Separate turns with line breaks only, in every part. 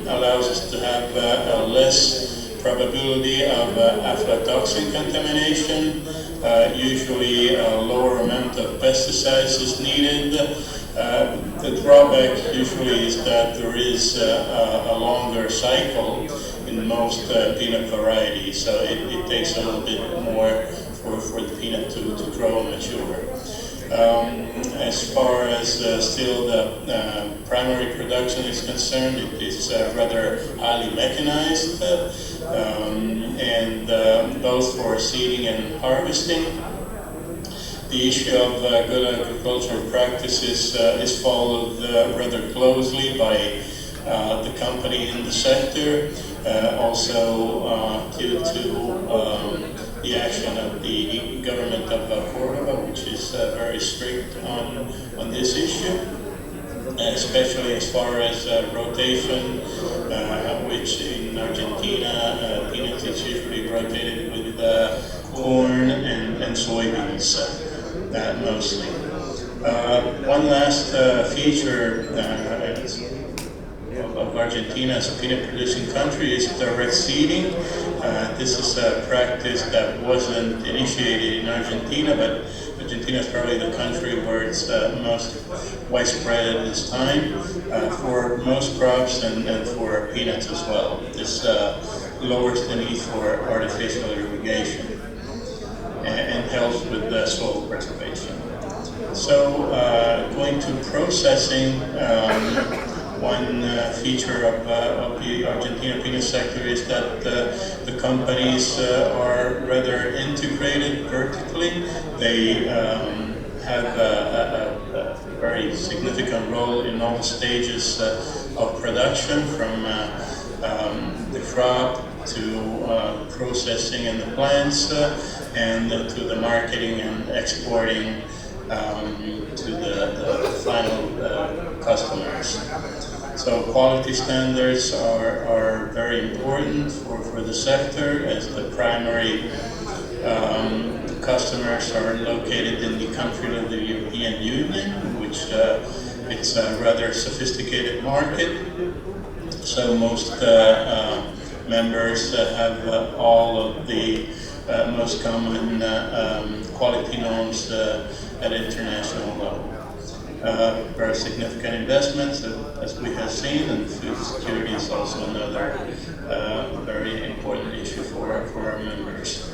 allows us to have a less probability of aflatoxin contamination. Usually a lower amount of pesticides is needed. The drawback usually is that there is a longer cycle in most peanut varieties, so it takes a little bit more for the peanut to grow and mature. As far as still the primary production is concerned, it is rather highly mechanized, and both for seeding and harvesting. The issue of good agricultural practices is followed rather closely by the company in the sector, also due to the action of the government of Cordoba, which is very strict on this issue, especially as far as rotation, which in Argentina, peanuts is usually rotated with corn and soybeans, mostly. One last feature of Argentina as a peanut producing country is direct seeding. This is a practice that wasn't initiated in Argentina, but Argentina is probably the country where it's most widespread at this time for most crops and for peanuts as well. This lowers the need for artificial irrigation and helps with the soil preservation. So going to processing, one feature of the Argentina peanut sector is that the companies are rather integrated vertically. They have a very significant role in all stages of production, from the crop to processing in the plants and to the marketing and exporting to the final customers. So quality standards are very important for the sector, as the primary customers are located in the country of the European Union, which it's a rather sophisticated market. So most members have all of the most common quality norms at international level. Very significant investments, as we have seen, and food security is also another very important issue for our members.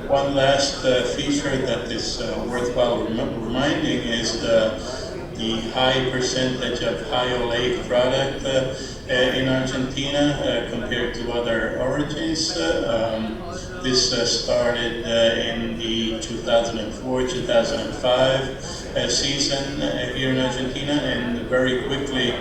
One last feature that is worthwhile reminding is the high percentage of high oleic product in Argentina compared to other origins. This started in the 2004-2005 season here in Argentina, and very quickly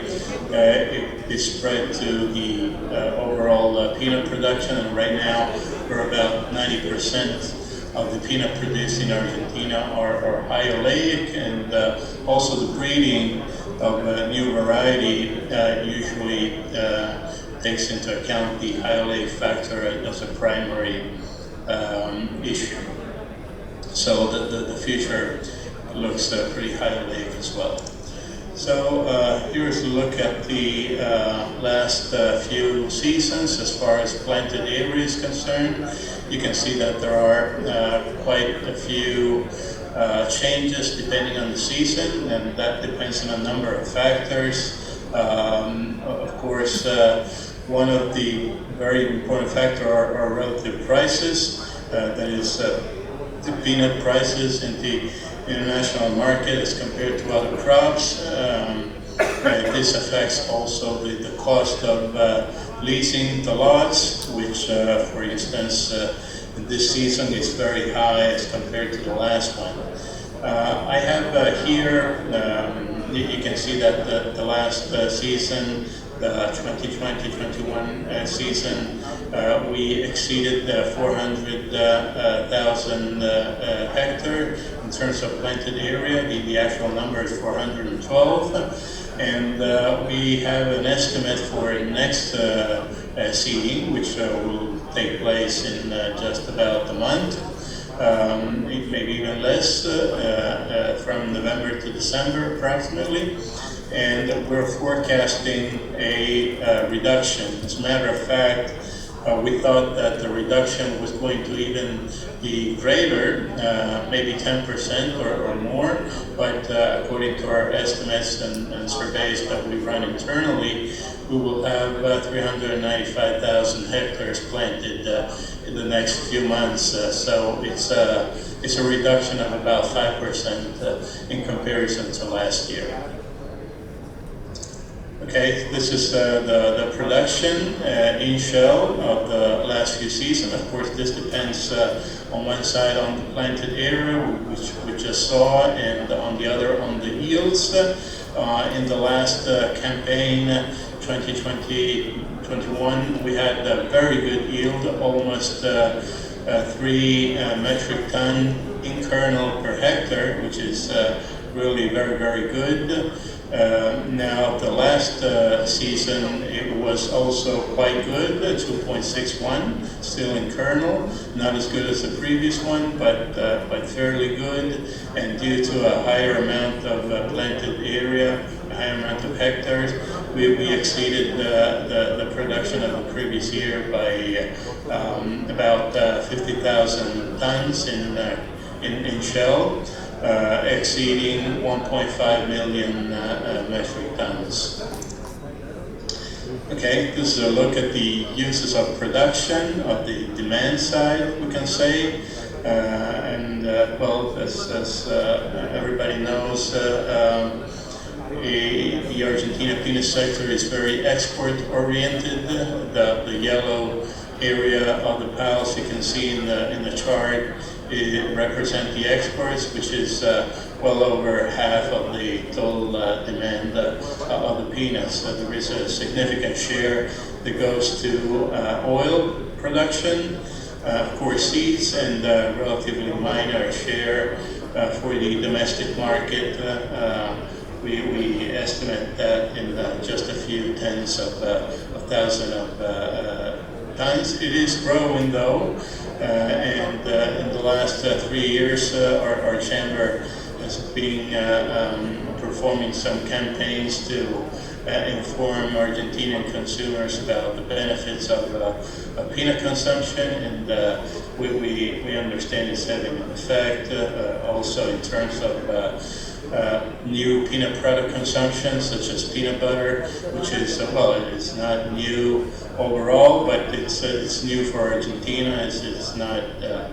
it spread to the overall peanut production, and right now we're about 90% of the peanut produced in Argentina are high oleic, and also the breeding of a new variety usually takes into account the high oleic factor as a primary issue. So the future looks pretty high oleic as well. So here's a look at the last few seasons as far as planted area is concerned. You can see that there are quite a few changes depending on the season, and that depends on a number of factors. Of course, one of the very important factors are relative prices. That is, the peanut prices in the international market as compared to other crops. This affects also the cost of leasing the lots, which, for instance, this season is very high as compared to the last one. I have here, you can see that the last season, the 2020-21 season, we exceeded 400,000 hectare in terms of planted area. The actual number is 412, and we have an estimate for next seeding, which will take place in just about a month, maybe even less, from November to December approximately. and we're forecasting a reduction. As a matter of fact, we thought that the reduction was going to even be greater, maybe 10% or more, but according to our estimates and surveys that we run internally, we will have 395,000 hectares planted in the next few months. So it's a reduction of about 5% in comparison to last year. Okay, this is the production in shell of the last few seasons. Of course, this depends on one side on the planted area, which we just saw, and on the other on the yields. In the last campaign, 2020-21, we had a very good yield, almost 3 metric ton in kernel per hectare, which is really very, very good. Now, the last season, it was also quite good, 2.61, still in kernel, not as good as the previous one, but fairly good, and due to a higher amount of planted area, a higher amount of hectares, we exceeded the production of the previous year by about 50,000 tons in shell. Exceeding 1.5 million metric tons. Okay, this is a look at the uses of production, of the demand side, we can say. Well, as everybody knows, the Argentina peanut sector is very export-oriented. The yellow area of the piles you can see in the chart represent the exports, which is well over half of the total demand of the peanuts. There is a significant share that goes to oil production, of course seeds, and relatively minor share for the domestic market. We estimate that in just a few tens of thousands of tons. It is growing though, and in the last 3 years, our chamber has been performing some campaigns to inform Argentinian consumers about the benefits of peanut consumption, and we understand it's having an effect also in terms of new peanut product consumption, such as peanut butter, which is, well, it's not new overall, but it's new for Argentina. It's not a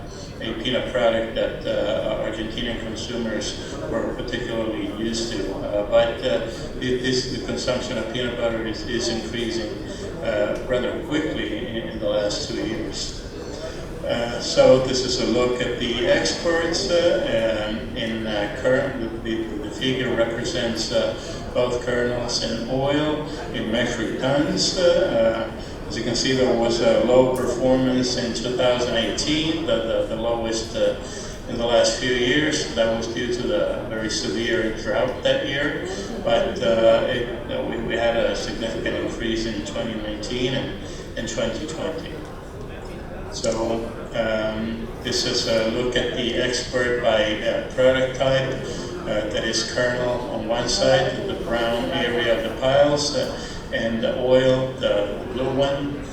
peanut product that Argentinian consumers were particularly used to. But the consumption of peanut butter is increasing rather quickly in the last 2 years. So this is a look at the exports. The figure represents both kernels and oil in metric tons. As you can see, there was a low performance in 2018, the lowest in the last few years. That was due to the very severe drought that year, but we had a significant increase in 2019 and 2020. So this is a look at the export by product type. That is kernel on one side, the brown area of the piles, and the oil, the blue one.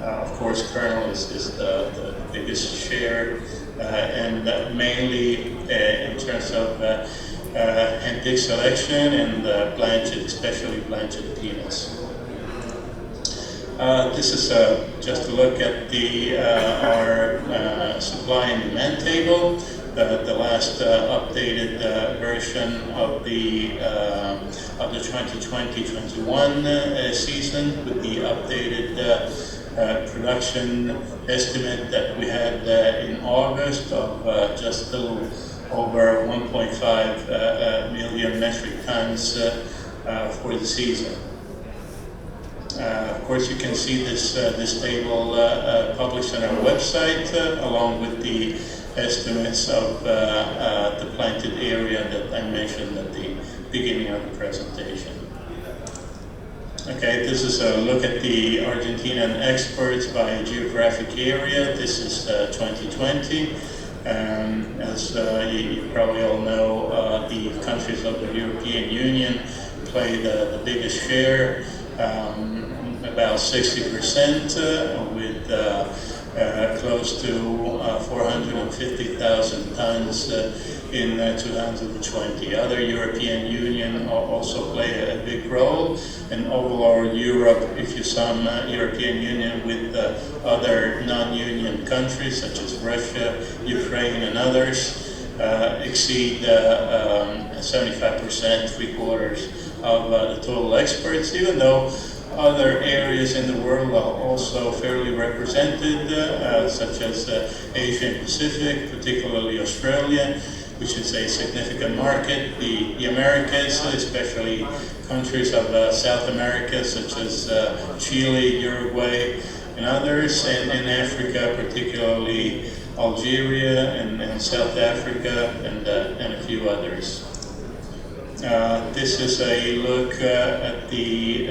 Of course, kernel is the biggest share, and mainly in terms of hand-pick selection and blanched, especially blanched peanuts. This is just a look at our supply and demand table. The last updated version of the 2020-21 season, with the updated production estimate that we had in August of just a little over 1.5 million metric tons for the season. Of course, you can see this table published on our website, along with the estimates of the planted area that I mentioned at the beginning of the presentation. Okay, this is a look at the Argentinian exports by geographic area. This is 2020. As you probably all know, the countries of the European Union play the biggest share, about 60%, with close to 450,000 tons in 2020. Other European Union also play a big role, and overall Europe, if you sum European Union with other non-union countries such as Russia, Ukraine, and others, exceed 75%, 3/4 of the total exports, even though other areas in the world are also fairly represented, such as Asia and Pacific, particularly Australia, which is a significant market, the Americas, especially countries of South America, such as Chile, Uruguay, and others, and in Africa, particularly Algeria and South Africa, and a few others. This is a look at the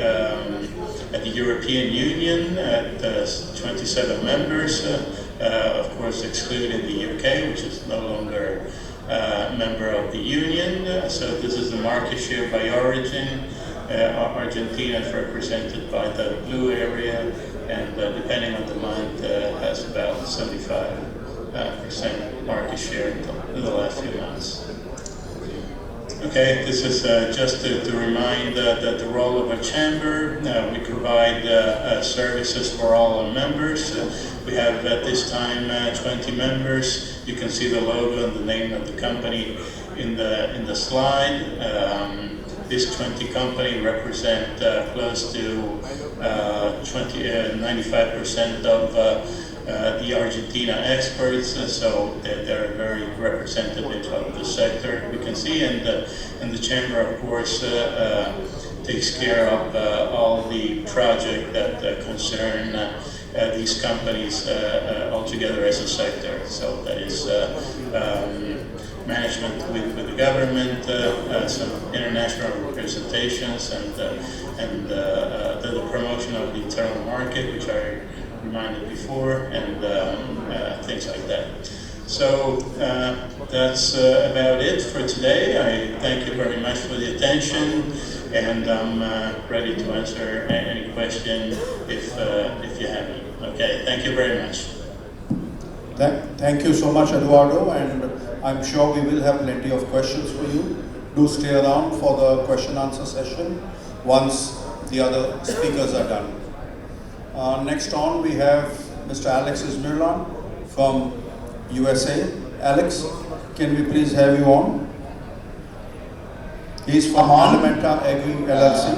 European Union at 27 members, of course excluding the UK, which is no longer a member of the Union. So this is the market share by origin. Argentina is represented by the blue area, and depending on the month, has about 75% market share in the last few months. Okay, this is just to remind that the role of a chamber. We provide services for all our members. We have at this time 20 members. You can see the logo and the name of the company in the slide. This 20 company represent close to 95% of the Argentina exports, so they're very representative of the sector, we can see, and the chamber, of course, takes care of all the projects that concern these companies altogether as a sector. So that is management with the government, some international representations, and the promotion of the internal market, which I reminded before, and things like that. So that's about it for today. I thank you very much for the attention, and I'm ready to answer any question if you have any. Okay, thank you very much.
Thank you so much, Eduardo, and I'm sure we will have plenty of questions for you. Do stay around for the question-answer session once the other speakers are done. Next on, we have Mr. Alex Ismirlan from USA. Alex, can we please have you on? He's from Alimenta Agri LLC.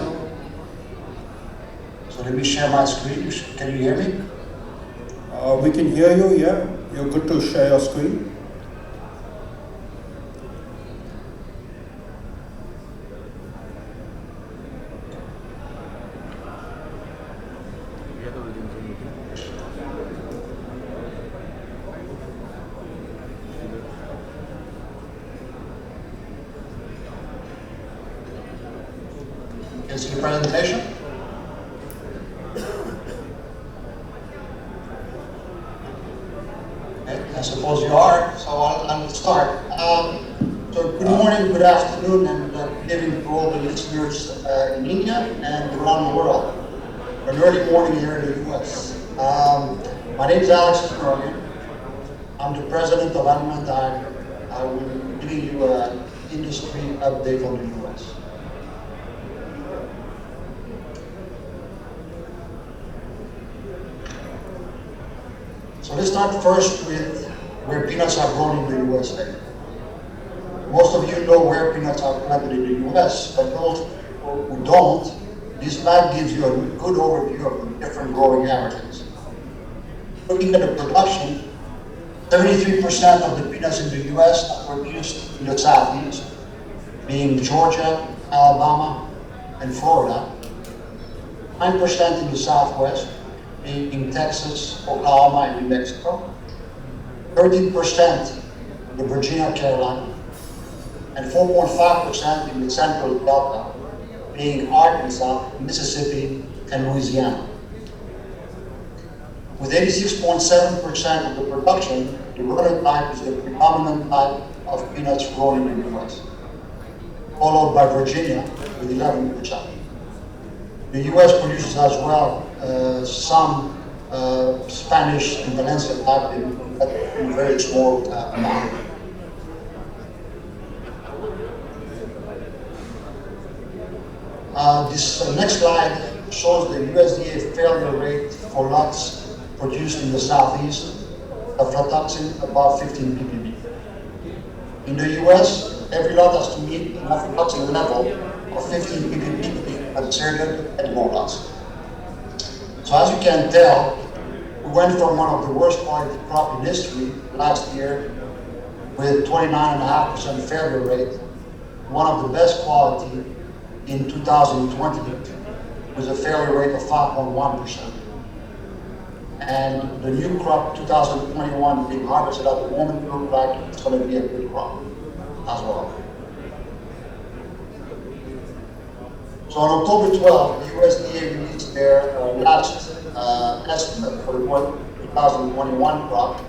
So let me share my screen. Can you hear me?
We can hear you, yeah. You're good to share your screen.
Can you see the presentation? Okay, I suppose you are, so I'll start. So good morning, good afternoon, and good evening to all the listeners in India and around the world. An early morning here in the US. My name is Alex Ismirlan. I'm the president of Groundnut. I will give you an industry update on the US. So let's start first with where peanuts are grown in the USA. Most of you know where peanuts are planted in the US, but those who don't, this map gives you a good overview of the different growing averages. Looking at the production, 33% of the peanuts in the US are produced in the Southeast, being Georgia, Alabama, and Florida. 9% in the Southwest, being Texas, Oklahoma, and New Mexico. 13% in the Virginia, Carolina, and 4.5% in the Central Delta, being Arkansas, Mississippi, and Louisiana. With 86.7% of the production, the Groundnut type is the predominant type of peanuts grown in the US, followed by Virginia with 11%. The US produces as well some Spanish and Valencia type in a very small amount. This next slide shows the USDA failure rate for lots produced in the southeast, aflatoxin above 15 ppb. In the US, every lot has to meet an aflatoxin level of 15 ppb to be considered edible lots. So as you can tell, we went from one of the worst quality crop in history last year with 29.5% failure rate, one of the best quality in 2020 with a failure rate of 5.1%. And the new crop 2021 being harvested at the moment looks like it's going to be a good crop as well. So on October 12, the USDA released their last estimate for the 2021 crop,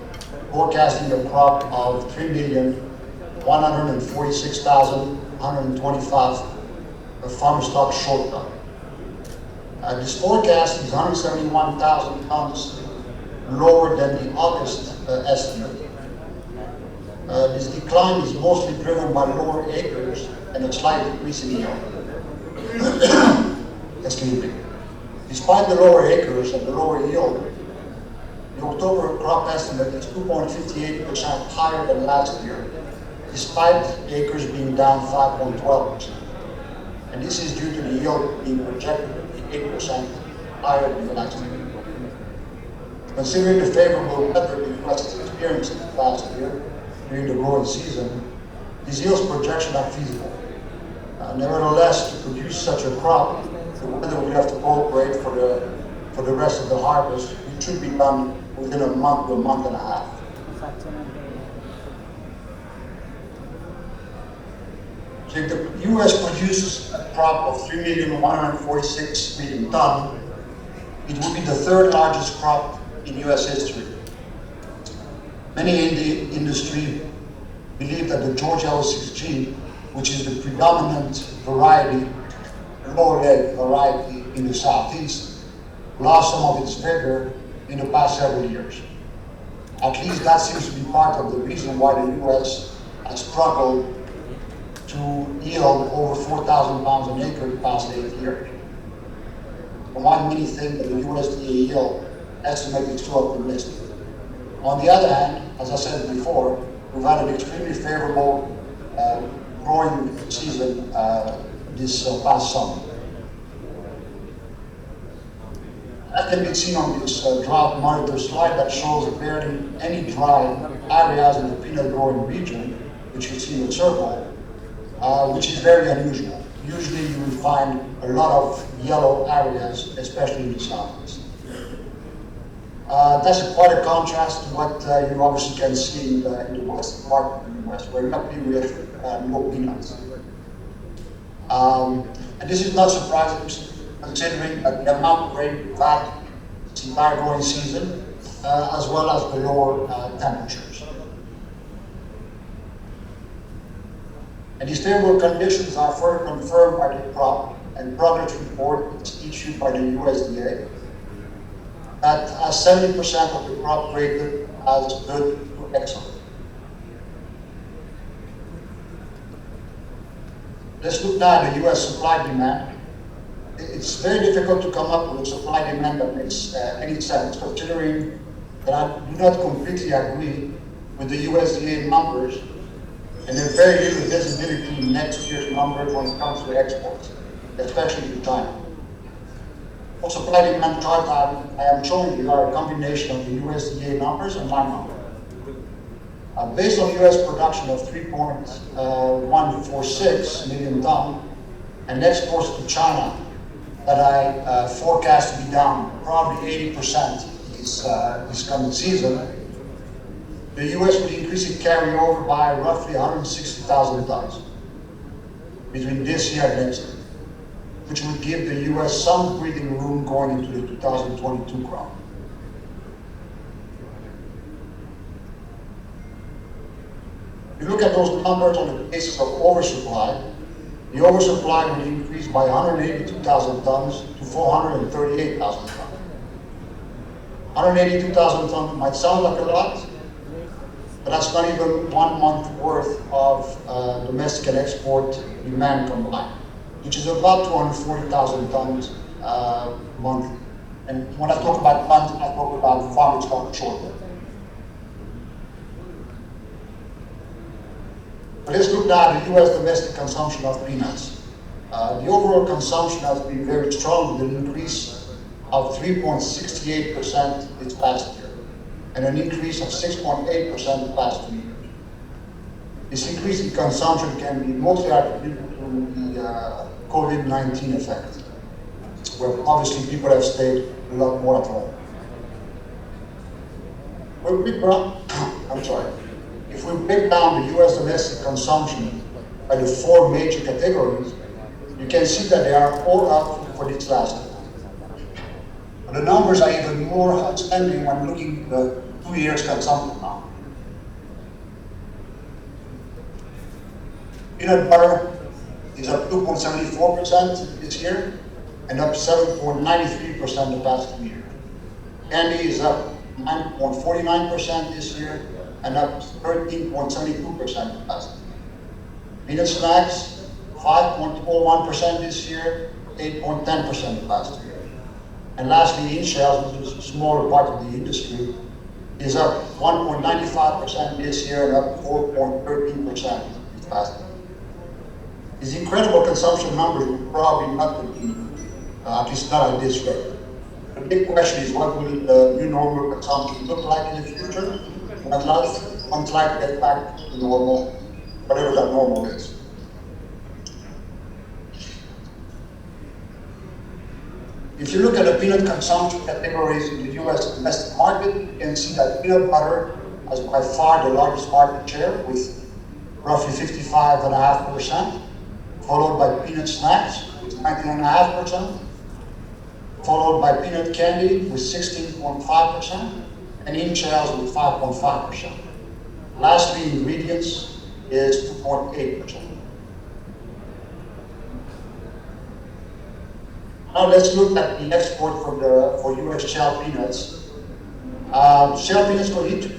forecasting a crop of 3,146,125 farm stock short crop. This forecast is 171,000 tons lower than the August estimate. This decline is mostly driven by lower acres and a slight decrease in yield. Excuse me. Despite the lower acres and the lower yield, the October crop estimate is 2.58% higher than last year, despite acres being down 5.12%. And this is due to the yield being projected to be 8% higher than last year. Considering the favorable weather the U.S. has experienced last year during the growing season, these yield projections are feasible. Nevertheless, to produce such a crop, the weather will have to cooperate for the rest of the harvest, which should be done within a month to a month and a half. So if the U.S. produces a crop of 3,146,000 tons, it would be the third largest crop in U.S. history. Many in the industry believe that the Georgia L6G, which is the predominant variety, lower-leg variety in the southeast, lost some of its vigor in the past several years. At least that seems to be part of the reason why the U.S. has struggled to yield over 4,000 pounds an acre in the past 8 years. And why many think that the USDA yield estimate is too optimistic. On the other hand, as I said before, we've had an extremely favorable growing season this past summer. That can be seen on this drought monitor slide that shows barely any dry areas in the peanut growing region, which you see in the circle, which is very unusual. Usually you will find a lot of yellow areas, especially in the southeast. That's quite a contrast to what you obviously can see in the western part of the US, where luckily we have no peanuts. And this is not surprising, considering the amount of rain we've had this entire growing season, as well as the lower temperatures. And these favorable conditions are further confirmed by the crop and progress report issued by the USDA that has 70% of the crop rated as good to excellent. Let's look now at the US supply demand. It's very difficult to come up with a supply demand that makes any sense, considering that I do not completely agree with the USDA numbers, and there's very little visibility in next year's numbers when it comes to exports, especially to China. For supply demand chart I am showing you are a combination of the USDA numbers and my number. Based on US production of 3.146 million tons and exports to China that I forecast to be down probably 80% this coming season, the US will increase its carryover by roughly 160,000 tons between this year and next year, which would give the US some breathing room going into the 2022 crop. you look at those numbers on the basis of oversupply, the oversupply will increase by 182,000 tons to 438,000 tons. 182,000 tons might sound like a lot, but that's not even 1 month worth of domestic and export demand combined, which is about 240,000 tons monthly. And when I talk about tons, I talk about farm stock shortage. But let's look now at the U.S. domestic consumption of peanuts. The overall consumption has been very strong, with an increase of 3.68% this past year, and an increase of 6.8% the past 2 years. This increase in consumption can be mostly attributed to the COVID-19 effect, where obviously people have stayed a lot more at home. If we break down the U.S. domestic consumption by the 4 major categories, you can see that they are all up for this last year. But the numbers are even more outstanding when looking at the 2 years consumption now. Peanut butter is up 2.74% this year, and up 7.93% the past 2 years. Candy is up 9.49% this year, and up 13.72% the past year. Peanut snacks, 5.01% this year, 8.10% the past year. And lastly, in shells, which is a smaller part of the industry, is up 1.95% this year and up 4.13% this past year. These incredible consumption numbers will probably not continue, at least not at this rate. The big question is, what will the new normal consumption look like in the future? At last, once life gets back to normal, whatever that normal is. If you look at the peanut consumption categories in the U.S. domestic market, you can see that peanut butter has by far the largest market share with roughly 55.5%, followed by peanut snacks with 19.5%, followed by peanut candy with 16.5%, and in shells with 5.5%. Lastly, ingredients is 2.8%. Now let's look at the export for U.S. shell peanuts. Shell peanuts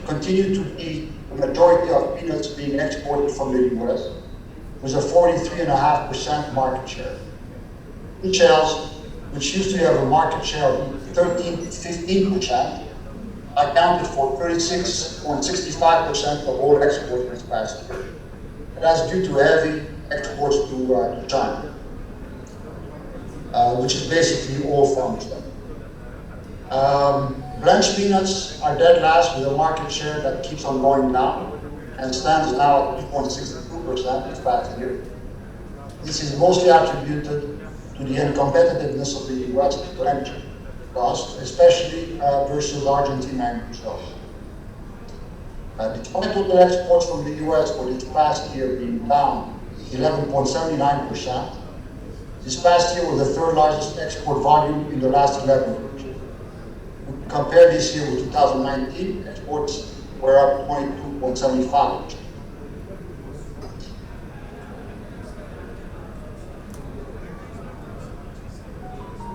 continue to be the majority of peanuts being exported from the U.S. with a 43.5% market share. In shells, which used to have a market share of 13 to 15%, accounted for 36.65% of all exports this past year. And that's due to heavy exports to China, which is basically all farm stuff. Blanched peanuts are dead last with a market share that keeps on going down and stands now at 2.62% this past year. This is mostly attributed to the uncompetitiveness of the U.S. blend cost, especially versus Argentina and Brazil. Despite total exports from the U.S. for this past year being down 11.79%, this past year was the 3rd largest export volume in the last 11 years. Compare this year with 2019, exports were up 22.75%.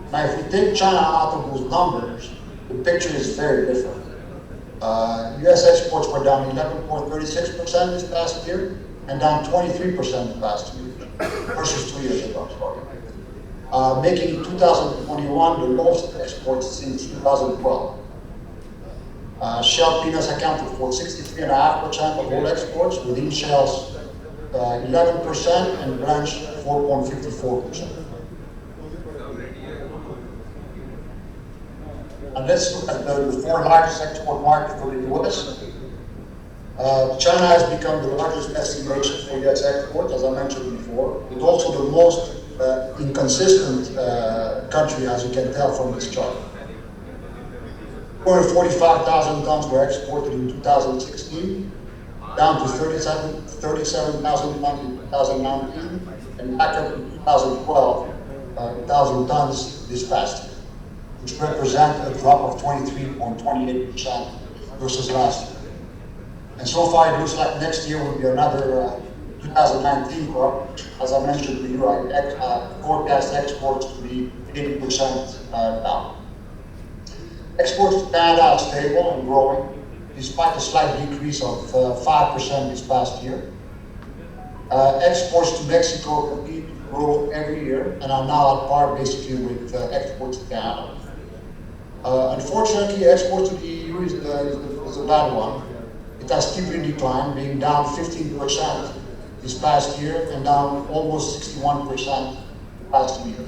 Now, if we take China out of those numbers, the picture is very different. U.S. exports were down 11.36% this past year, and down 23% the past 2 years, versus 2 years ago, making 2021 the lowest exports since 2012. Shell peanuts accounted for 63.5% of all exports, with in shells 11% and blanched 4.54%. And let's look at the 4 largest export markets for the U.S. China has become the largest destination for U.S. exports, as I mentioned before. It's also the most inconsistent country, as you can tell from this chart. 245,000 tons were exported in 2016, down to 37,000 tons in 2019, and back up to 1,000 tons this past year, which represent a drop of 23.28% versus last year. And so far, it looks like next year will be another 2019 crop. As I mentioned to you, I forecast exports to be 80% down. Exports to Canada are stable and growing, despite a slight decrease of 5% this past year. Exports to Mexico continue to grow every year and are now at par basically with exports to Canada. Unfortunately, exports to the EU is a bad one. It has steeply declined, being down 15% this past year and down almost 61% last year.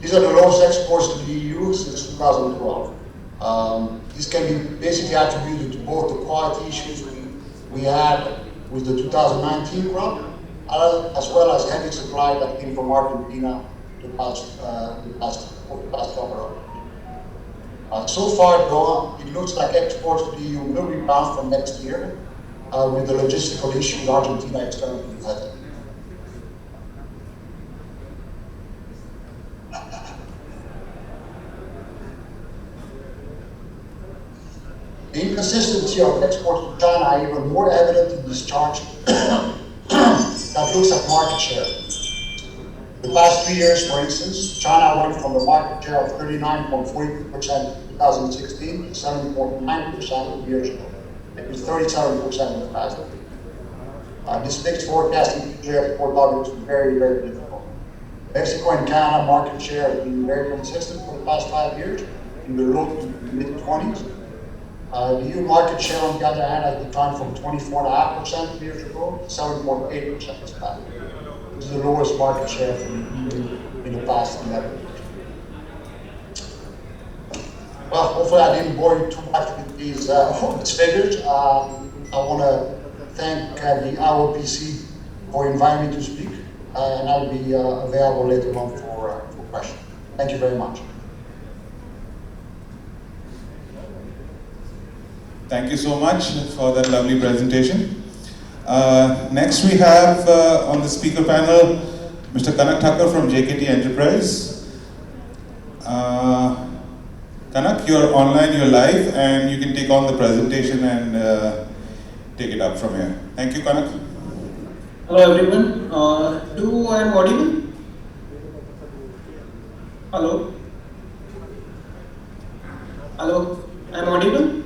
These are the lowest exports to the EU since 2012. This can be basically attributed to both the quality issues we had with the 2019 crop, as well as heavy supply that came from Argentina the past couple of years. So far, though, it looks like exports to the EU will rebound from next year with the logistical issue Argentina is currently having. The inconsistency of exports to China are even more evident in this chart that looks at market share. The past 3 years, for instance, China went from a market share of 39.42% in 2016 to 7.9% years ago. It was 37% in the past year. This makes forecasting future export levels very, very difficult. Mexico and Canada market share has been very consistent for the past 5 years, in the low to mid-20s. The EU market share, on the other hand, has declined from 24.5% years ago to 7.8% this past year. This is the lowest market share for the EU in the past 11 years. Well, hopefully I didn't bore you too much with these figures. I want to thank the IOPC for inviting me to speak, and I'll be available later on for questions. Thank you very much.
Thank you so much for that lovely presentation. Next we have on the speaker panel Mr. Kanak Thakur from JKT Enterprise. Kanak, you're online, you're live, and you can take on the presentation and take it up from here. Thank you, Kanak.
Hello everyone. Do I am audible? Hello? Hello? I am audible?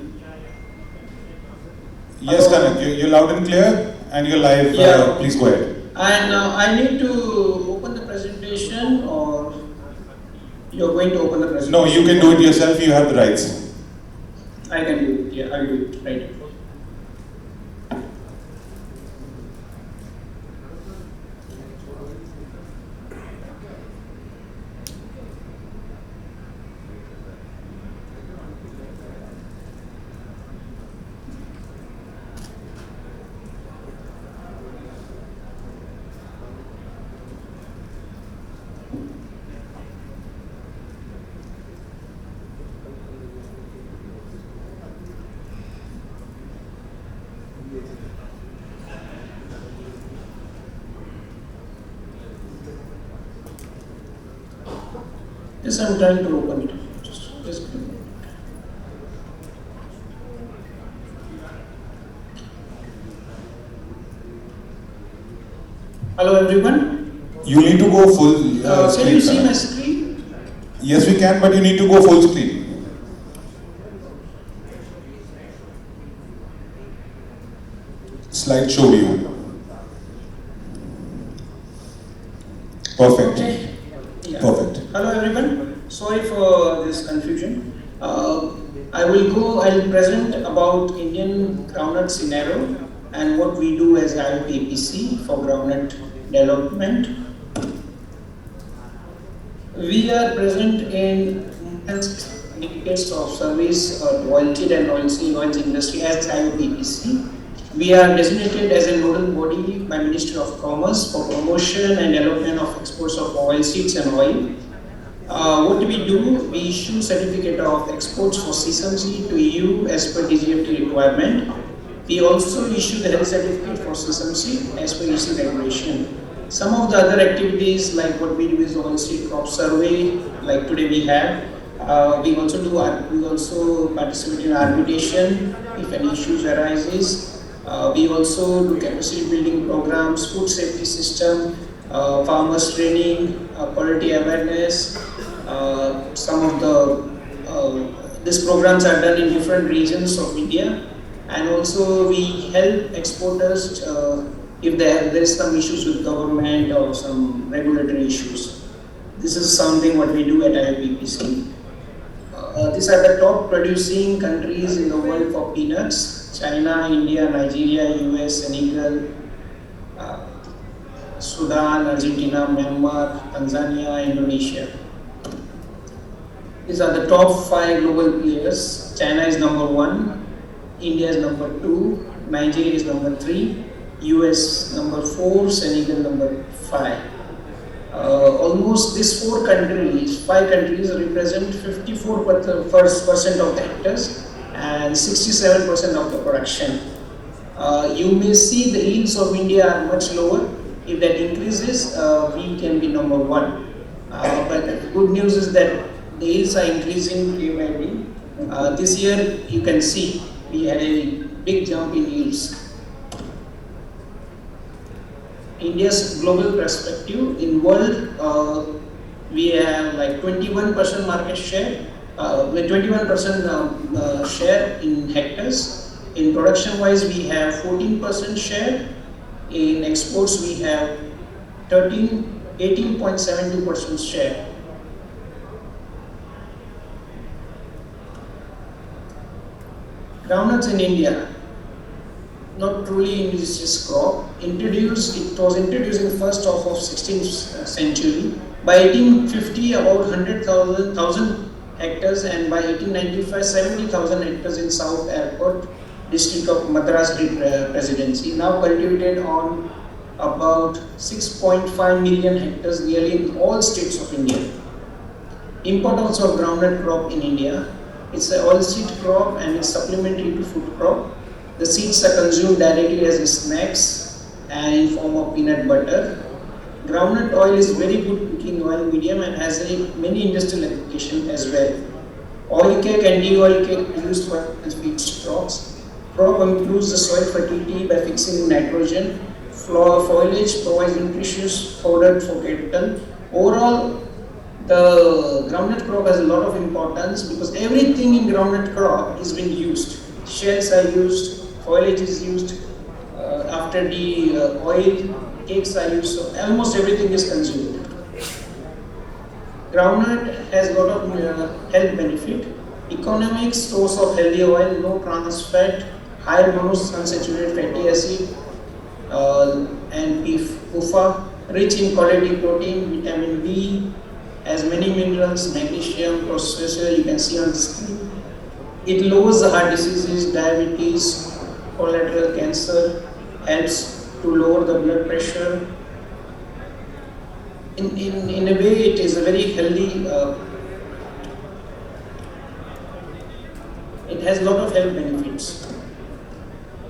Yes, Kanak, you're loud and clear, and you're live.
Yeah.
Please go ahead.
And I need to open the presentation, or you're going to open the presentation?
No, you can do it yourself, you have the rights.
I can do it, yeah, I'll do it, right. Yes, I'm trying to open it. Just give me a minute. Hello everyone.
You need to go full screen.
Can you see
Kanak.
my screen?
Yes, we can, but you need to go full screen. Slideshow view. Perfect.
Okay. Yeah.
Perfect.
Hello everyone. Sorry for this confusion. I'll present about Indian groundnut scenario and what we do as IOPC for groundnut development. We are present in decades of service to oilseed and oils industry as IOPC. We are designated as a nodal body by Ministry of Commerce for promotion and development of exports of oilseeds and oil. What we do, we issue certificate of exports for sesame seed to EU as per DGFT requirement. We also issue the health certificate for sesame seed as per EC regulation. Some of the other activities like what we do is oilseed crop survey, like today we have. We also participate in arbitration if any issues arises. We also do capacity building programs, food safety system, farmers training, quality awareness. Some of these programs are done in different regions of India, and also we help exporters if there is some issues with government or some regulatory issues. This is something what we do at IOPPC. These are the top producing countries in the world for peanuts: China, India, Nigeria, US, Senegal, Sudan, Argentina, Myanmar, Tanzania, Indonesia. These are the top 5 global players. China is number 1, India is number 2, Nigeria is number 3, US number 4, Senegal number 5. Almost these 5 countries represent 54% of the hectares and 67% of the production. You may see the yields of India are much lower. If that increases, we can be number 1. But the good news is that the yields are increasing day by day. This year, you can see we had a big jump in yields. India's global perspective in world, we have like 21% market share, with 21% share in hectares. In production wise, we have 14% share. In exports, we have 18.72% share. Groundnuts in India, not truly indigenous crop. It was introduced in first half of 16th century. By 1850, about 100,000 hectares, and by 1895, 70,000 hectares in South Airport district of Madras Presidency. Now cultivated on about 6.5 million hectares, nearly in all states of India. Importance of groundnut crop in India. It's an oilseed crop and it's supplementary to food crop. The seeds are consumed directly as snacks and in form of peanut butter. Groundnut oil is very good cooking oil medium and has many industrial applications as well. Oil cake and de-oil cake are used for feedstocks. Crop improves the soil fertility by fixing nitrogen. Foliage provides nutritious fodder for cattle. Overall, the groundnut crop has a lot of importance because everything in groundnut crop is being used. Shells are used, foliage is used, after the oil, cakes are used, so almost everything is consumed. Groundnut has a lot of health benefit. Economic source of healthy oil, no trans fat, high monounsaturated fatty acid, and PUFA, rich in quality protein, vitamin B, has many minerals, magnesium, phosphorus, you can see on the screen. It lowers the heart diseases, diabetes, colorectal cancer, helps to lower the blood pressure. In a way, it is a very healthy, it has a lot of health benefits.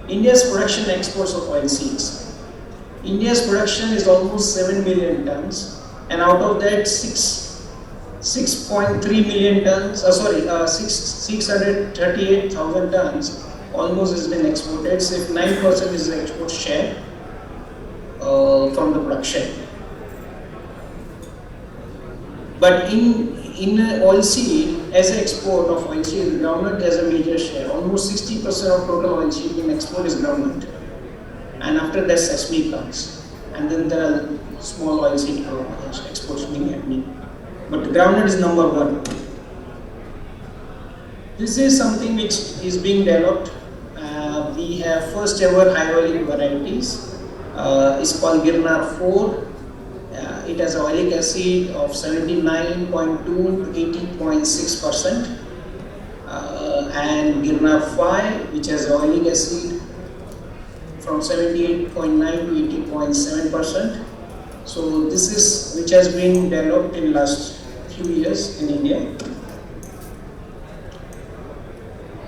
India's production and exports of oilseeds. India's production is almost 7 million tons, and out of that 6.3 million tons, 638,000 tons almost has been exported. So if 9% is the export share from the production. But in oilseed, as an export of oilseed, groundnut has a major share. Almost 60% of total oilseed in export is groundnut. And after that, sesame comes. And then there are small oilseed exports being happening. But groundnut is number 1. This is something which is being developed. We have first ever high oiling varieties. It's called Girnar 4. It has oleic acid of 79.2 to 80.6%. And Girnar 5, which has oleic acid from 78.9 to 80.7%. So this is which has been developed in last few years in India.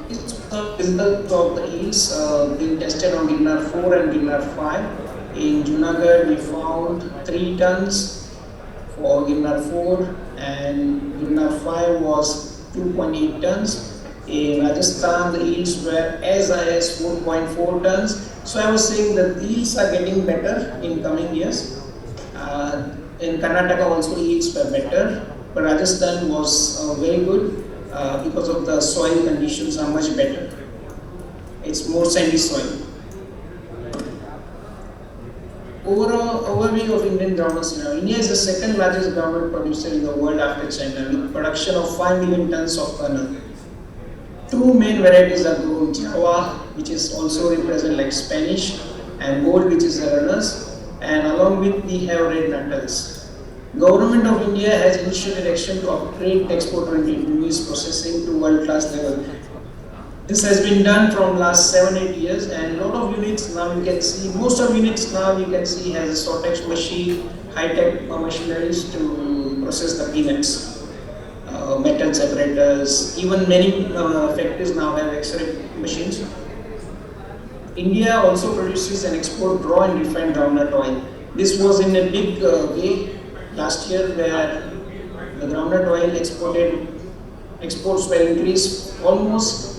It's the result of the yields being tested on Girnar 4 and Girnar 5. In Junagadh, we found 3 tons for Girnar 4 and Girnar 5 was 2.8 tons. In Rajasthan, the yields were as high as 4.4 tons. So I was saying that the yields are getting better in coming years. In Karnataka also yields were better, but Rajasthan was very good because of the soil conditions are much better. It's more sandy soil. Overall overview of Indian groundnut scenario. India is the second largest groundnut producer in the world after China, with production of 5 million tons of kernel. Two main varieties are grown: Java, which is also represented like Spanish, and Gold, which is the runners, and along with we have red nuttals. Government of India has initiated action to upgrade export continuous processing to world-class level. This has been done from last 7-8 years, and a lot of units now you can see, most of units now you can see has a sortex machine, high-tech machineries to process the peanuts, metal separators, even many factories now have X-ray machines. India also produces and export raw and refined groundnut oil. This was in a big way last year, where the groundnut oil exports were increased almost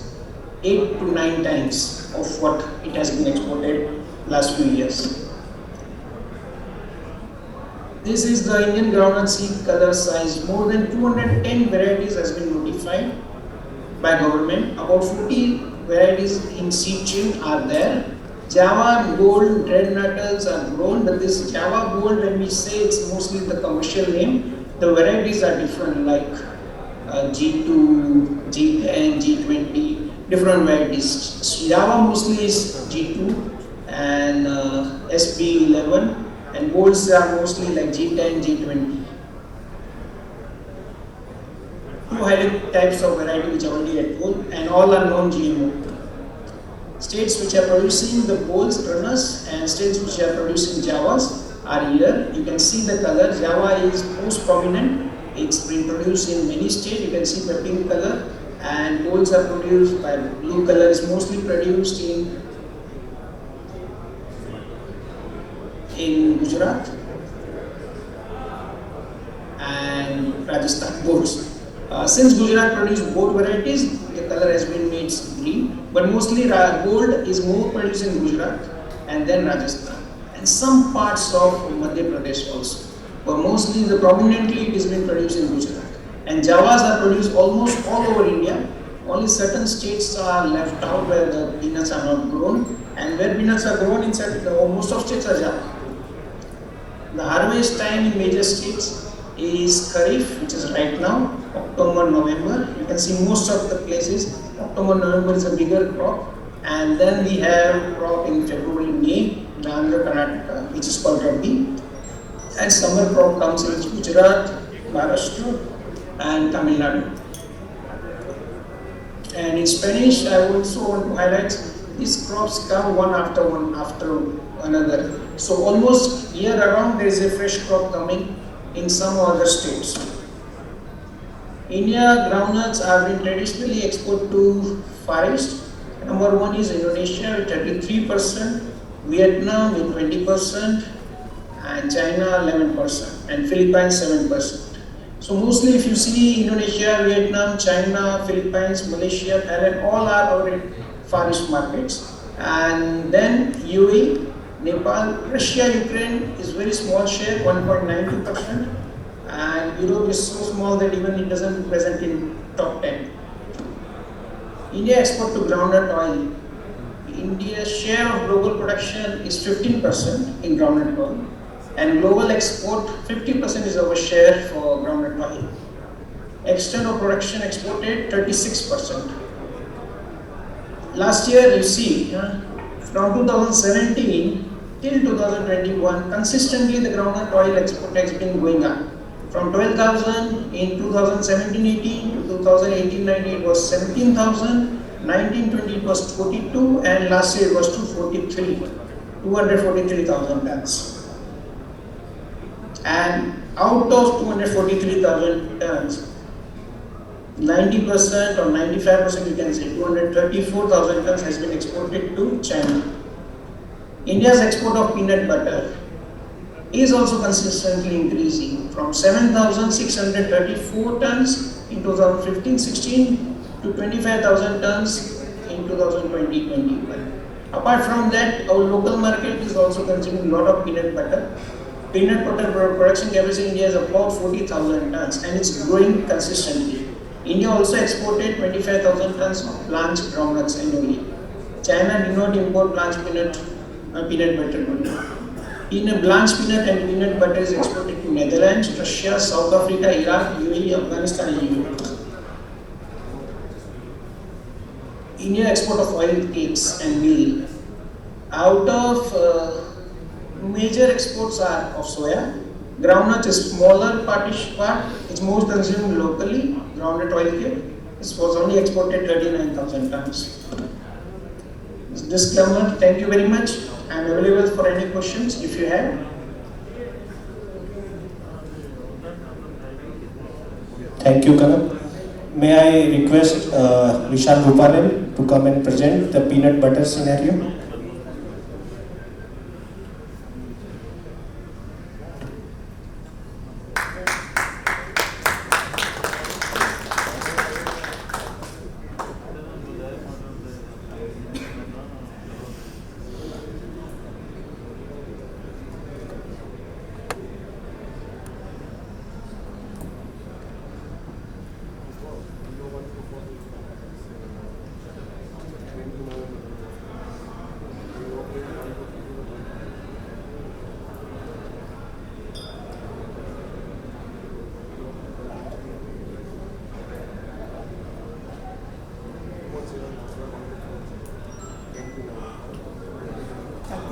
8 to 9 times of what it has been exported last few years. This is the Indian groundnut seed color size. More than 210 varieties has been notified by government. About 40 varieties in seed chain are there. Java, Gold, red nuttals are grown, but this Java Gold, when we say, it's mostly the commercial name. The varieties are different, like G2, G10, G20, different varieties. Java mostly is G2 and SB11, and Golds are mostly like G10, G20. Two highlight types of variety which are already at gold, and all are non-GMO. States which are producing the Golds, runners, and states which are producing Javas are here. You can see the color. Java is most prominent. It's been produced in many states. You can see the pink color, and Golds are produced by blue color. Is mostly produced in Gujarat and Rajasthan. Golds. Since Gujarat produced both varieties, the color has been made green, but mostly Gold is more produced in Gujarat and then Rajasthan and some parts of Madhya Pradesh also, but mostly prominently it is being produced in Gujarat. And Javas are produced almost all over India. Only certain states are left out where the peanuts are not grown, and where peanuts are grown in most of states are Java. The harvest time in major states is Kharif, which is right now, October, November. You can see most of the places, October, November is a bigger crop, and then we have crop in February, May, Andhra, Karnataka, which is called Rabi, and summer crop comes in Gujarat, Maharashtra, and Tamil Nadu. And in Spanish, I also want to highlight these crops come one after another. So almost year around there is a fresh crop coming in some other states. India groundnuts are being traditionally exported to Far East. Number one is Indonesia with 33%, Vietnam with 20%, and China 11%, and Philippines 7%. So mostly if you see Indonesia, Vietnam, China, Philippines, Malaysia, Thailand, all are our Far East markets. And then UAE, Nepal, Russia, Ukraine is very small share, 1.92%, and Europe is so small that even it doesn't present in top 10. India export to groundnut oil. India's share of global production is 15% in groundnut oil, and global export 50% is our share for groundnut oil. External production exported 36%. Last year, you see, from 2017 till 2021, consistently the groundnut oil export has been going up. From 12,000 in 2017-18 to 2018-19 it was 17,000, 19-20 it was 42, and last year it was 243,000 tons. And out of 243,000 tons, 90% or 95% you can say, 234,000 tons has been exported to China. India's export of peanut butter. is also consistently increasing from 7,634 tons in 2015-16 to 25,000 tons in 2020-21. Apart from that, our local market is also consuming a lot of peanut butter. Peanut butter production capacity in India is about 40,000 tons and it's growing consistently. India also exported 25,000 tons of blanched groundnuts annually. China did not import blanched peanut butter. Blanched peanut and peanut butter is exported to Netherlands, Russia, South Africa, Iraq, UAE, Afghanistan and EU. India export of oil, cakes and meal. Out of major exports are of soya. Groundnut is smaller part, it's more consumed locally. Groundnut oil cake. This was only exported 39,000 tons. Disclaimer, thank you very much. I am available for any questions if you have.
Thank you, Kanak. May I request Vishal Rupanen to come and present the peanut butter scenario?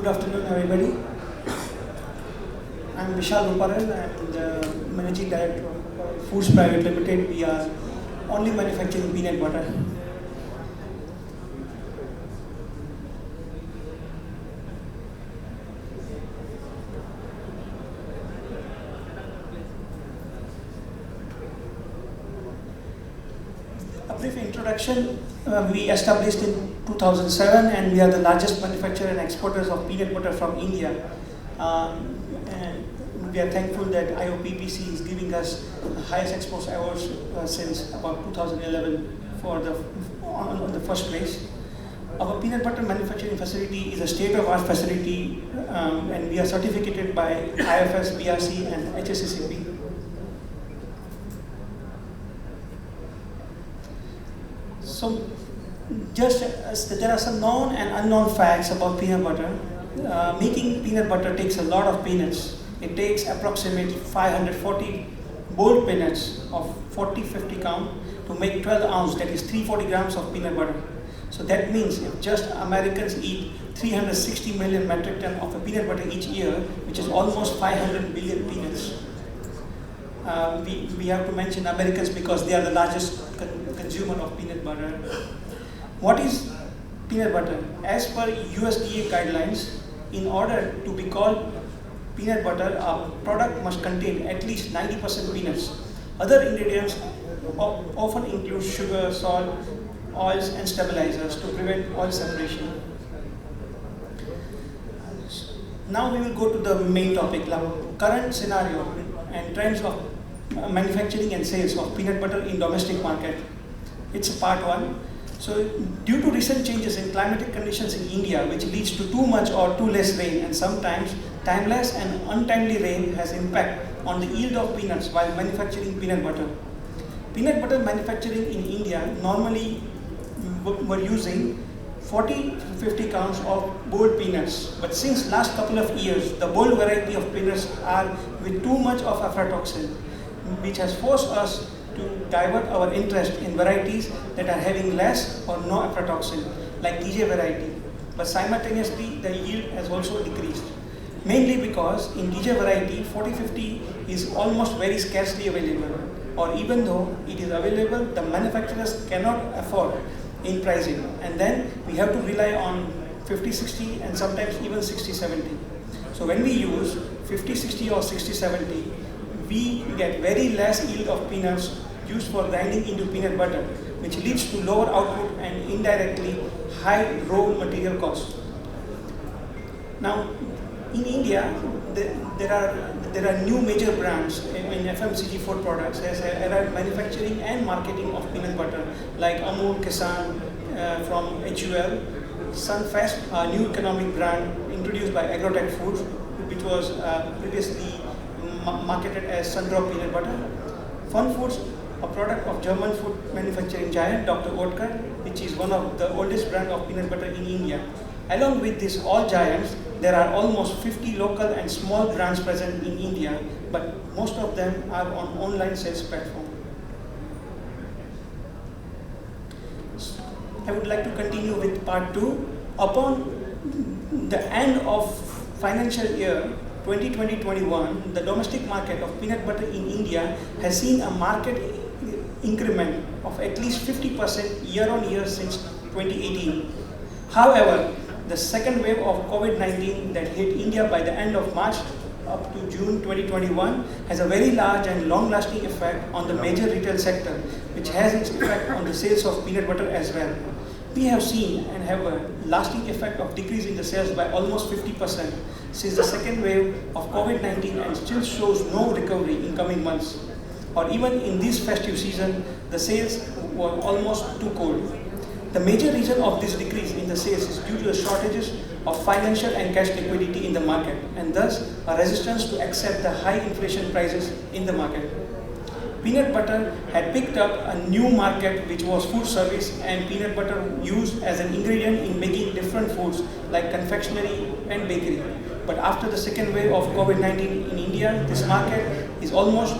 Good afternoon, everybody. I am Vishal Ruparan. I am the Managing Director of Foods Private Limited. We are only manufacturing peanut butter. A brief introduction. We established in 2007 and we are the largest manufacturer and exporters of peanut butter from India. And we are thankful that IOPPC is giving us the highest exports awards since about 2011 for the first place. Our peanut butter manufacturing facility is a state-of-art facility and we are certificated by IFS, BRC and HACCP. So, just as there are some known and unknown facts about peanut butter. Making peanut butter takes a lot of peanuts. It takes approximately 540 bold peanuts of 40-50 count to make 12 ounce, that is 340 grams of peanut butter. So that means if just Americans eat 360 million metric ton of peanut butter each year, which is almost 500 billion peanuts. We have to mention Americans because they are the largest consumer of peanut butter. What is peanut butter? As per USDA guidelines, in order to be called peanut butter, a product must contain at least 90% peanuts. Other ingredients often include sugar, salt, oils and stabilizers to prevent oil separation. Now we will go to the main topic, current scenario and trends of manufacturing and sales of peanut butter in domestic market. It's part one. So due to recent changes in climatic conditions in India, which leads to too much or too less rain, and sometimes timeless and untimely rain has impact on the yield of peanuts while manufacturing peanut butter. Peanut butter manufacturing in India normally were using 40-50 counts of bold peanuts, but since last couple of years, the bold variety of peanuts are with too much of aflatoxin, which has forced us to divert our interest in varieties that are having less or no aflatoxin, like DJ variety. But simultaneously, the yield has also decreased. Mainly because in DJ variety, 40-50 is almost very scarcely available, or even though it is available, the manufacturers cannot afford in pricing. And then we have to rely on 50-60 and sometimes even 60-70. So when we use 50-60 or 60-70, we get very less yield of peanuts used for grinding into peanut butter, which leads to lower output and indirectly high raw material cost. Now, in India, there are new major brands in FMCG food products as arrived manufacturing and marketing of peanut butter, like Amul Kisan from HUL, Sunfest, a new economic brand introduced by Agrotech Foods, which was previously marketed as Sundrop peanut butter. Fun Foods, a product of German food manufacturing giant Dr. Oetker, which is one of the oldest brand of peanut butter in India. Along with these all giants, there are almost 50 local and small brands present in India, but most of them are on online sales platform. I would like to continue with part 2. Upon the end of financial year 2020-21, the domestic market of peanut butter in India has seen a market increment of at least 50% year-on-year since 2018. However, the second wave of COVID-19 that hit India by the end of March up to June 2021 has a very large and long-lasting effect on the major retail sector, which has its effect on the sales of peanut butter as well. We have seen and have a lasting effect of decrease in the sales by almost 50% since the second wave of COVID-19 and still shows no recovery in coming months. Or even in this festive season, the sales were almost too cold. The major reason of this decrease in the sales is due to the shortages of financial and cash liquidity in the market, and thus a resistance to accept the high inflation prices in the market. Peanut butter had picked up a new market, which was food service and peanut butter used as an ingredient in making different foods like confectionery and bakery. But after the second wave of COVID-19 in India, this market is almost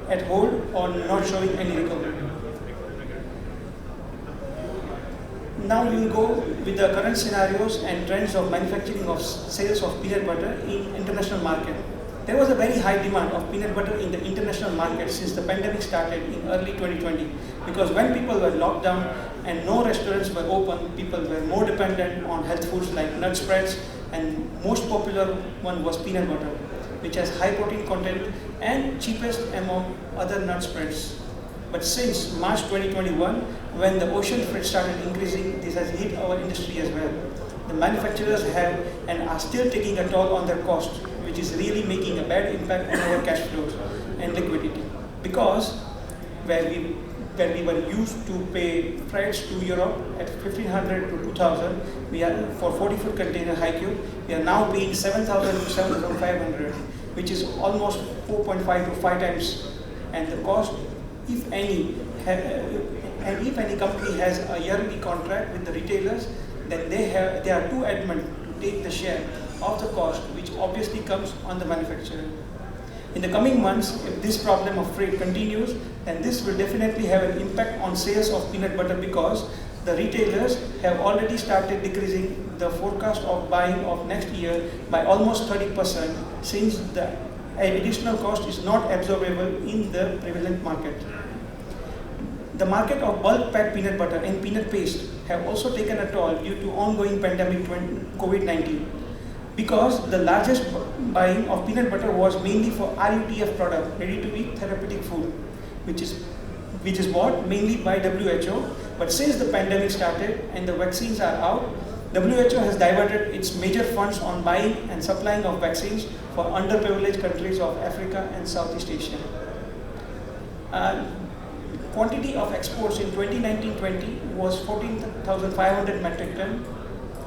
at hold or not showing any recovery. Now we will go with the current scenarios and trends of manufacturing of sales of peanut butter in international market. There was a very high demand of peanut butter in the international market since the pandemic started in early 2020, because when people were locked down and no restaurants were open, people were more dependent on health foods like nut spreads, and most popular one was peanut butter, which has high protein content and cheapest among other nut spreads. But since March 2021, when the ocean freight started increasing, this has hit our industry as well. The manufacturers have and are still taking a toll on their cost, which is really making a bad impact on our cash flows and liquidity. Because where we were used to pay freights to Europe at 1,500 to 2,000, we are for 40-foot container high cube, we are now paying 7,000 to 7,500, which is almost 4.5 to 5 times. And the cost, if any, and if any company has a yearly contract with the retailers, then they are too adamant to take the share of the cost, which obviously comes on the manufacturer. In the coming months, if this problem of freight continues, then this will definitely have an impact on sales of peanut butter, because the retailers have already started decreasing the forecast of buying of next year by almost 30%, since the additional cost is not absorbable in the prevalent market. The market of bulk packed peanut butter and peanut paste have also taken a toll due to ongoing pandemic COVID-19, because the largest buying of peanut butter was mainly for RUTF product, ready to eat therapeutic food, which is bought mainly by WHO. But since the pandemic started and the vaccines are out, WHO has diverted its major funds on buying and supplying of vaccines for underprivileged countries of Africa and Southeast Asia. Quantity of exports in 2019-20 was 14,500 metric ton,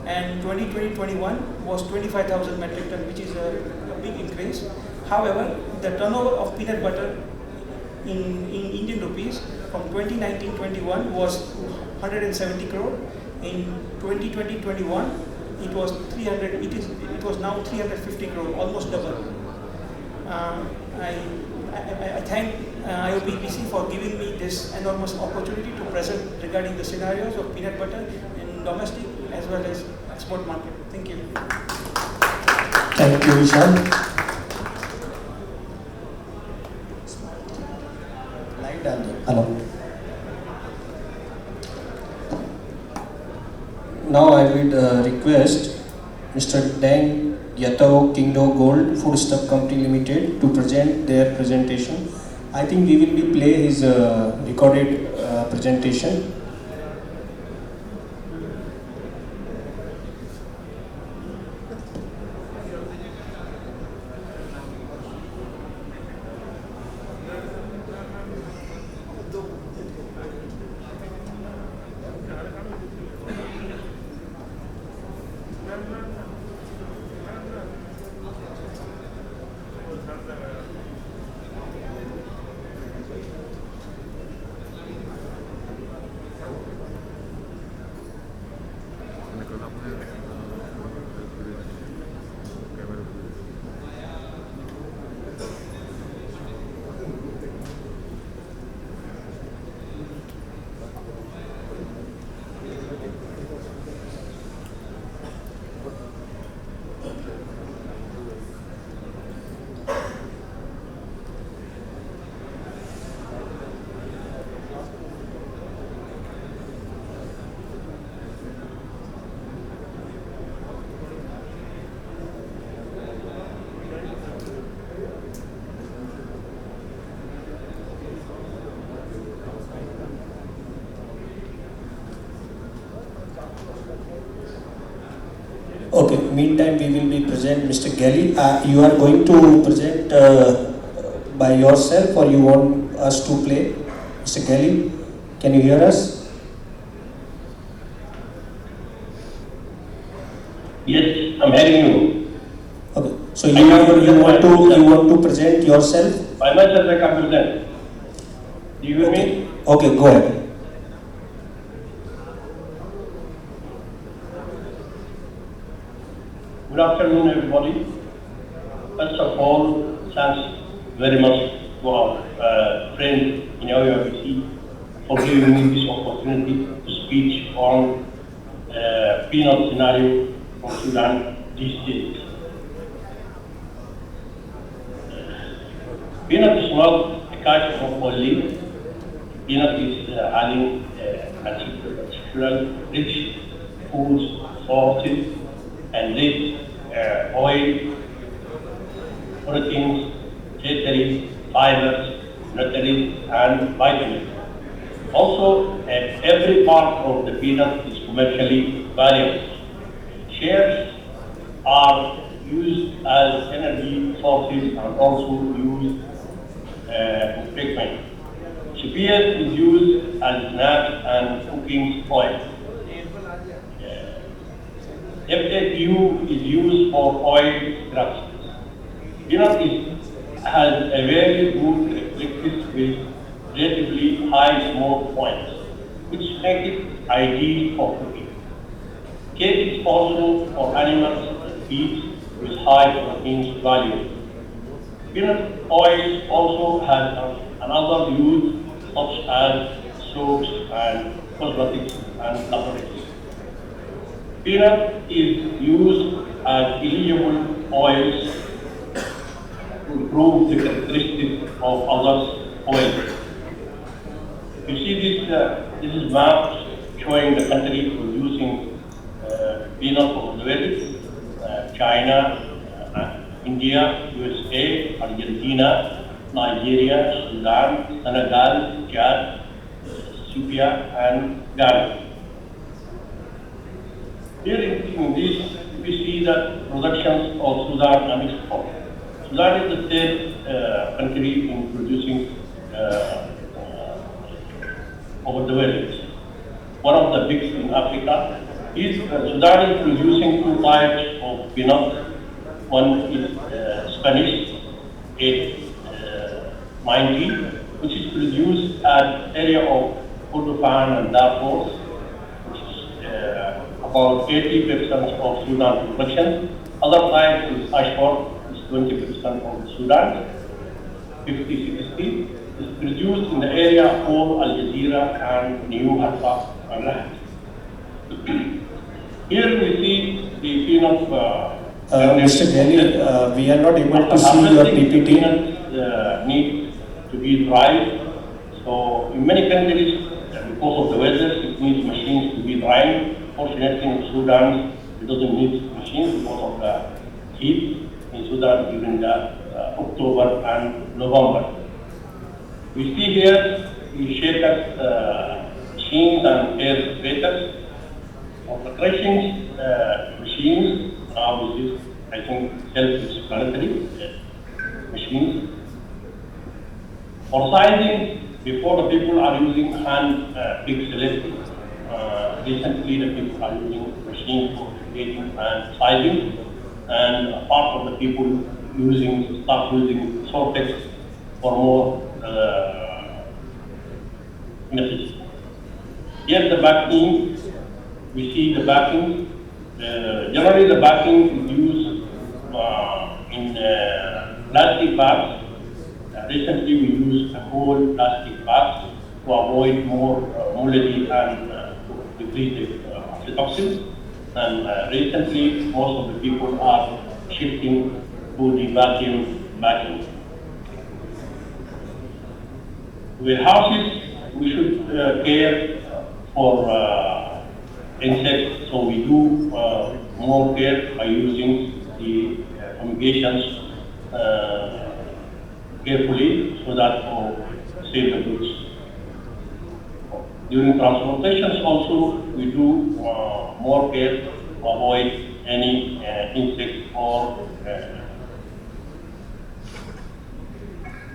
and 2020-21 was 25,000 metric ton, which is a big increase. However, the turnover of peanut butter in Indian rupees from 2019-21 was 170 crore. In 2020-21, it was 300. It was now 350 crore, almost double. I thank IOPPC for giving me this enormous opportunity to present regarding the scenarios of peanut butter in domestic as well as export market. Thank you.
Thank you, Vishal. Hello. Now I would request Mr. Deng Yatao Kingdo Gold Foodstuff Company Limited to present their presentation. I think we will be play his recorded presentation. Okay, meantime we will be present Mr. Gelly. You are going to present by yourself or you want us to play? Mr. Gelly, can you hear us?
Yes, I'm hearing you.
Okay, so you want to present yourself?
By myself I can present. Do you hear me?
Okay, go ahead.
Good afternoon, everybody. First of all, thanks very much to our friend in IGOC for giving me this opportunity to speak on peanut scenario for Sudan these days. Peanut is not a kind of only. Peanut is having natural rich foods, sources, and rich oil, proteins, dietary fibers, nutrients, and vitamins. Also, every part of the peanut is commercially valuable. Shares are used as energy sources and also used in treatment. Spears is used as snack and cooking oil. FAQ is used for oil extraction. Peanut has a very good reflective with relatively high smoke points, which make it ideal for cooking. Cake is also for animals and feed with high protein value. Peanut oil also has another use such as soaps and cosmetics and cosmetics. Peanut is used as eligible oils to improve the characteristics of other oils. You see this is map showing the country producing peanut from the world: China, India, USA, Argentina, Nigeria, Sudan, Senegal, Chad, Ethiopia, and Ghana. Here in this, we see that productions of Sudan and export. Sudan is the third country in producing over the world. One of the big in Africa is Sudan is producing two types of peanut. One is Spanish 890, which is produced at area of Kordofan and Darfur, which is about 80% of Sudan production. Other type is Ashford, is 20% of Sudan, 50-60. Is produced in the area called Al Jazeera and New Harfa and Rahat. Here we see the peanut.
Mr. Gelly, we are not able to see your PPT.
Peanuts need to be dried. So in many countries, because of the weather, it needs machines to be dried. Fortunately, in Sudan, it doesn't need machines because of the heat in Sudan during the October and November. We see here the shakers, machines and air spreaders. Of the crushing machines, now this is, I think, self-explanatory machines. For sizing, before the people are using hand pick selecting. Recently, the people are using machines for creating and sizing, and part of the people start using sortex for more messages. Here's the backing. We see the backing. Generally, the backing is used in plastic bags. Recently, we use a whole plastic bags to avoid more molding and decrease the aflatoxin. And recently, most of the people are shifting to the vacuum. With houses, we should care for insects, so we do more care by using the fumigations carefully so that to save the goods. During transportations also, we do more care to avoid any insects or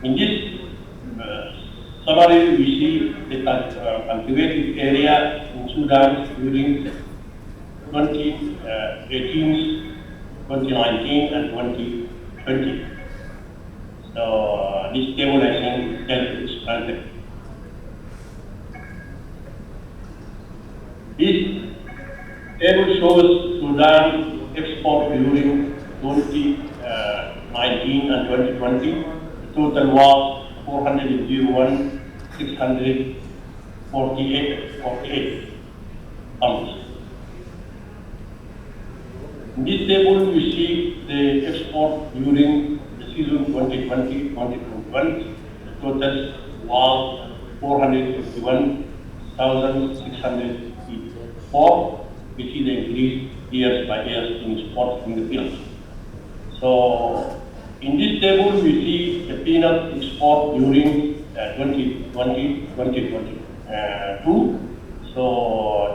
in this summary, we see the cultivated area in Sudan during 2018, 2019, and 2020. So this table, I think, is self-explanatory. This table shows Sudan export during 2019 and 2020. The total was 401,648 tons. In this table, we see the export during the season 2020-2021. The total was 451,684. We see the increase years by years in export in the field. So, in this table, we see the peanut export during 2020-2022. So,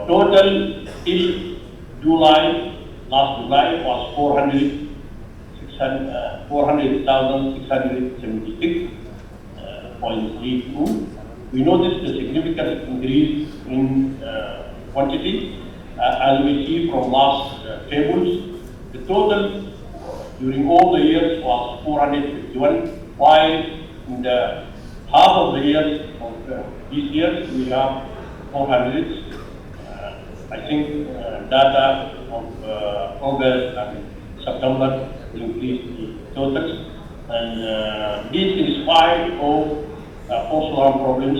total till July, last July was 400,676.32. We noticed a significant increase in quantity. As we see from last tables, the total during all the years was 451, while in the half of the years of these years we have 400. I think data of August and September will increase the totals, and this in spite of porcelain problems.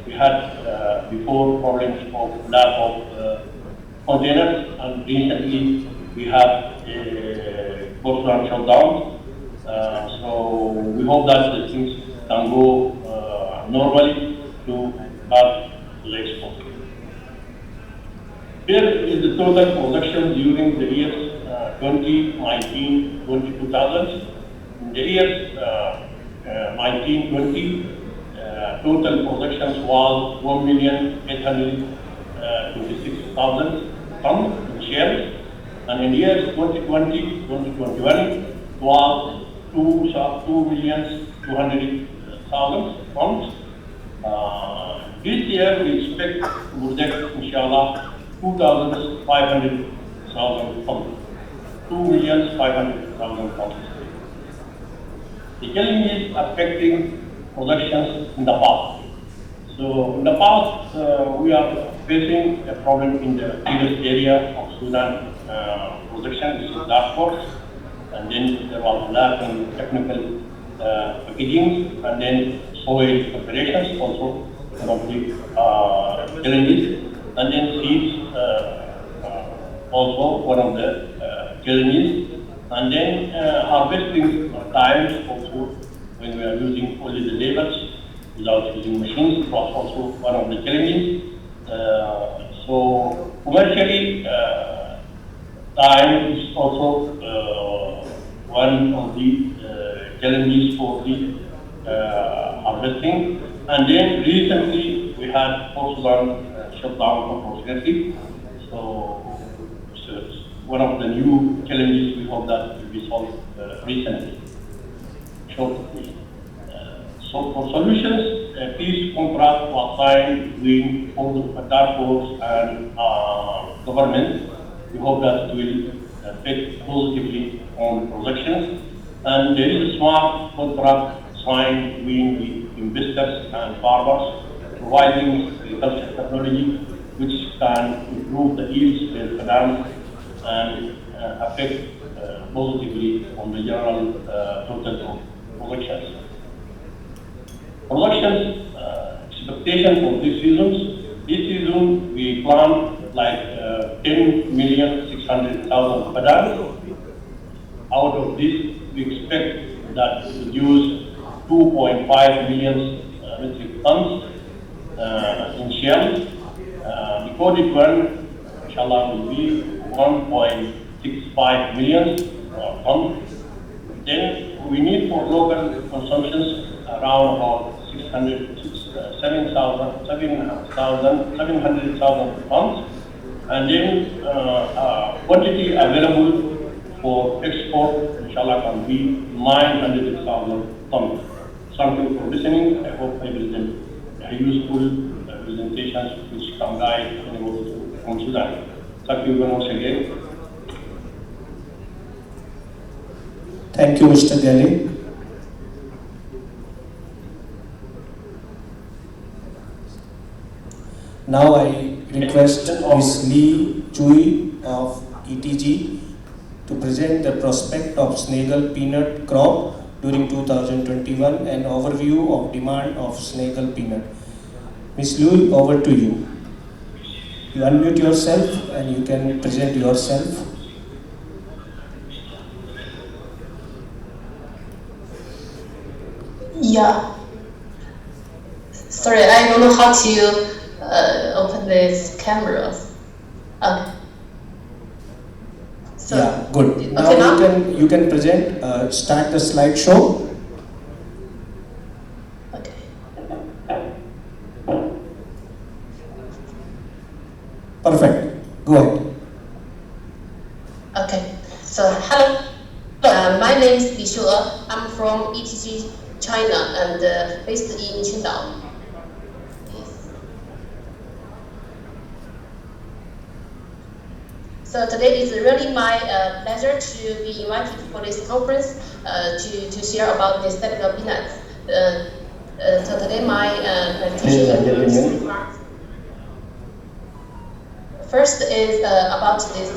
We had before problems of lack of containers, and recently we have porcelain shutdown. So we hope that the things can go normally to have the export. Here is the total production during the years 2019-2000. In the years 1920, total productions was 1,826,000 tons in shares, and in years 2020-2021 was 2,200,000 tons. This year we expect to project, inshallah, 2,500,000 tons. 2,500,000 tons. The challenges affecting productions in the past. So in the past, we are facing a problem in the biggest area of Sudan production, which is dark forest, and then there was lack in technical packaging, and then soil preparations also one of the challenges, and then seeds also one of the challenges, and then harvesting times also when we are using only the labors without using machines was also one of the challenges. So commercially, time is also one of the challenges for the harvesting. And then recently we had porcelain shutdown, unfortunately. So it's one of the new challenges. We hope that will be solved recently, shortly. So for solutions, a peace contract was signed between all the dark force and government. We hope that it will affect positively on productions. And there is a smart contract signed between the investors and farmers, providing agricultural technology which can improve the yields in the land and affect positively on the general total of productions. Production expectation for this season. This season we plan like 10,600,000 per annum. Out of this, we expect that to produce 2.5 million metric tons in shells. The coded one, inshallah, will be 1.65 million tons. Then we need for local consumptions around about 700,000 tons. And then quantity available for export, inshallah, can be 900,000 tons. Thank you for listening. I hope I present useful presentations which can guide anybody from Sudan. Thank you very much again.
Thank you, Mr. Gali. Now I request Ms. Lee Chui of ETG to present the prospect of Senegal peanut crop during 2021 and overview of demand of Senegal peanut. Ms. Lee, over to you. You unmute yourself and you can present yourself.
Yeah. Sorry, I don't know how to open this camera. Okay. So,
Yeah, good. Now,
okay,
you can present, start the slideshow.
Okay.
Perfect. Go ahead.
Okay. So, hello. My name is Li Shu. I'm from ETG China and based in Qingdao. So today is really my pleasure to be invited for this conference to share about the Senegal peanuts. So today my presentation is three parts. First is about this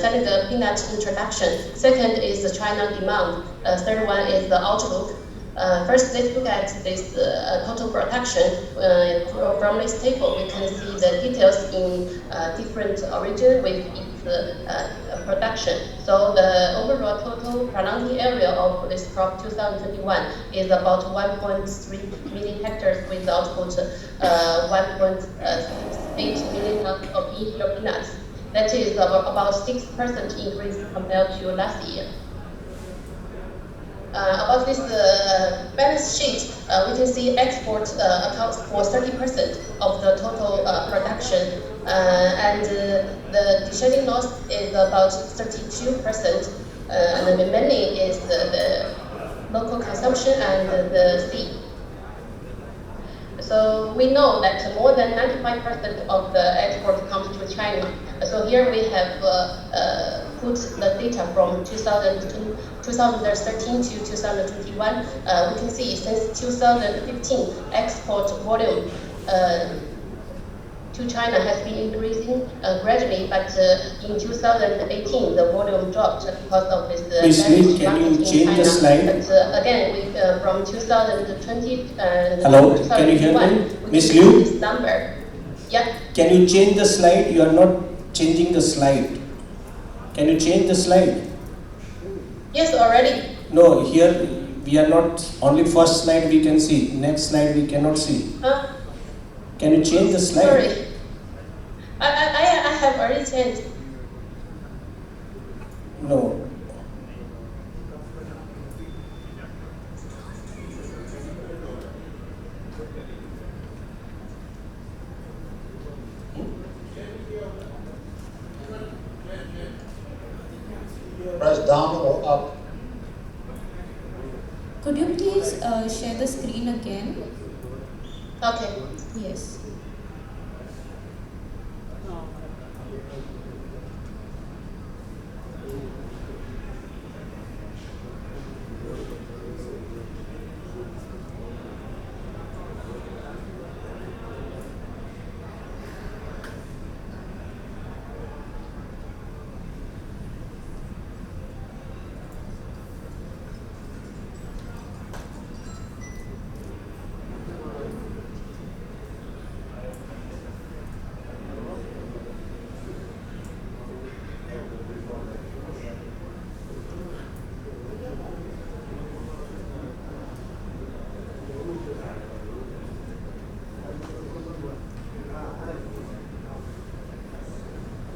Senegal peanut introduction. Second is the China demand. Third one is the outlook. First, let's look at this total production. From this table, we can see the details in different regions with its production. So the overall total planting area of this crop 2021 is about 1.3 million hectares with output 1.8 million of in-year peanuts. That is about 6% increase compared to last year. About this balance sheet, we can see export accounts for 30% of the total production, and the shedding loss is about 32%, and the remaining is the local consumption and the seed. So we know that more than 95% of the export comes to China. So here we have put the data from 2013 to 2021. We can see since 2015, export volume to China has been increasing gradually, but in 2018 the volume dropped because of this
Please, can you change the slide?
But again, we, from 2020
Hello,
to
can you hear
2021,
me? Miss Liu?
This number. Yeah.
Can you change the slide? You are not changing the slide. Can you change the slide?
Yes, already.
No, here we are not, only first slide we can see, next slide we cannot see. Can you change the slide?
Sorry. I have already changed.
No.
Press down or up.
Could you please share the screen again?
Okay.
Yes.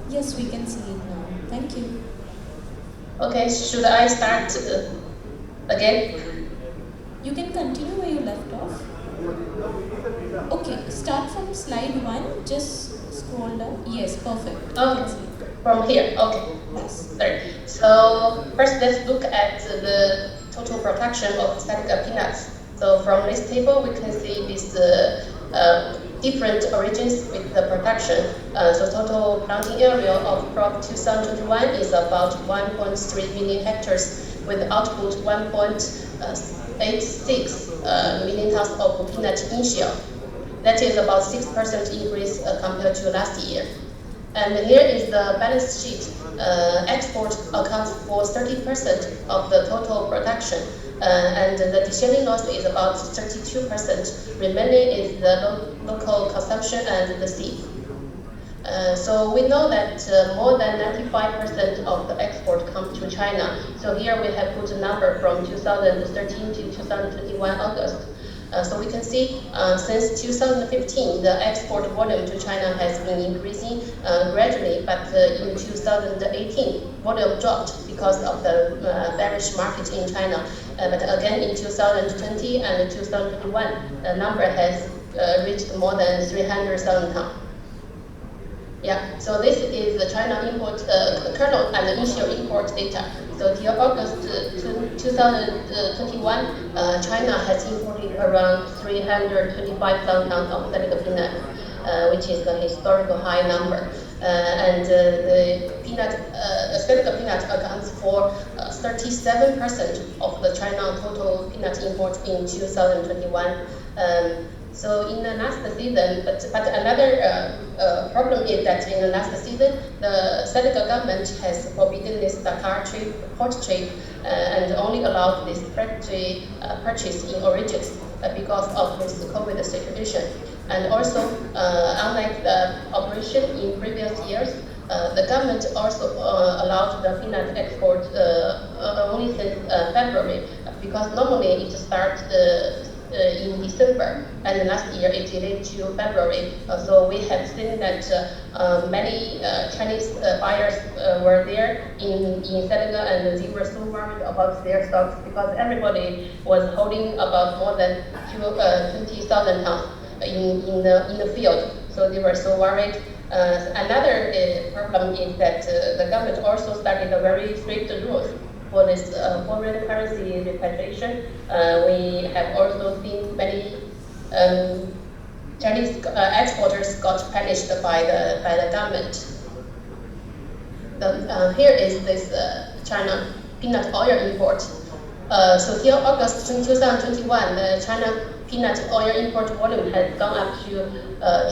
Yes, we can see it now. Thank you.
Okay, should I start again?
You can continue where you left off. Okay, start from slide 1, just scroll down. Yes, perfect. You
Okay.
can see.
From here, okay.
Yes.
Sorry. So first, let's look at the total production of static peanuts. So from this table, we can see these different origins with the production. So total planting area of crop 2021 is about 1.3 million hectares with output 1.86 million tons of peanut initial. That is about 6% increase compared to last year. And here is the balance sheet. Export accounts for 30% of the total production, and the deshelling loss is about 32%. Remaining is the local consumption and the seed. So we know that more than 95% of the export comes to China. So here we have put a number from 2013 to 2021 August. So we can see since 2015, the export volume to China has been increasing gradually, but in 2018, volume dropped because of the bearish market in China. But again, in 2020 and 2021, the number has reached more than 300,000 tons. Yeah, so this is the China import kernel and initial import data. So till August 2021, China has imported around 325,000 tons of static peanut, which is a historical high number. And the static peanut accounts for 37% of the China total peanut import in 2021. So in the last season, but another problem is that in the last season, the federal government has forbidden this Dakar trade, port trade, and only allowed this factory purchase in origins because of this COVID situation. And also, unlike the operation in previous years, the government also allowed the peanut export only since February, because normally it starts in December, and last year it delayed to February. So we have seen that many Chinese buyers were there in Senegal, and they were so worried about their stocks because everybody was holding about more than 20,000 tons in the field. So they were so worried. Another problem is that the government also started a very strict rules for this foreign currency repatriation. We have also seen many Chinese exporters got punished by the government. Here is this China peanut oil import. So till August 2021, the China peanut oil import volume has gone up to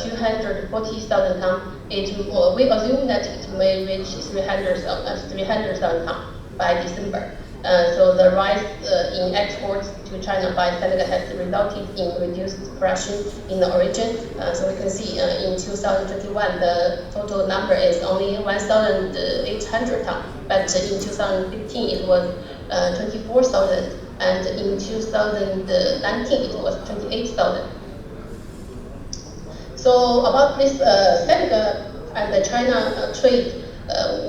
240,000 tons. We assume that it may reach 300,000 tons by December. So the rise in exports to China by Senegal has resulted in reduced production in the origin. So we can see in 2021, the total number is only 1,800 tons, but in 2015 it was 24,000, and in 2019 it was 28,000. So about this Senegal and the China trade,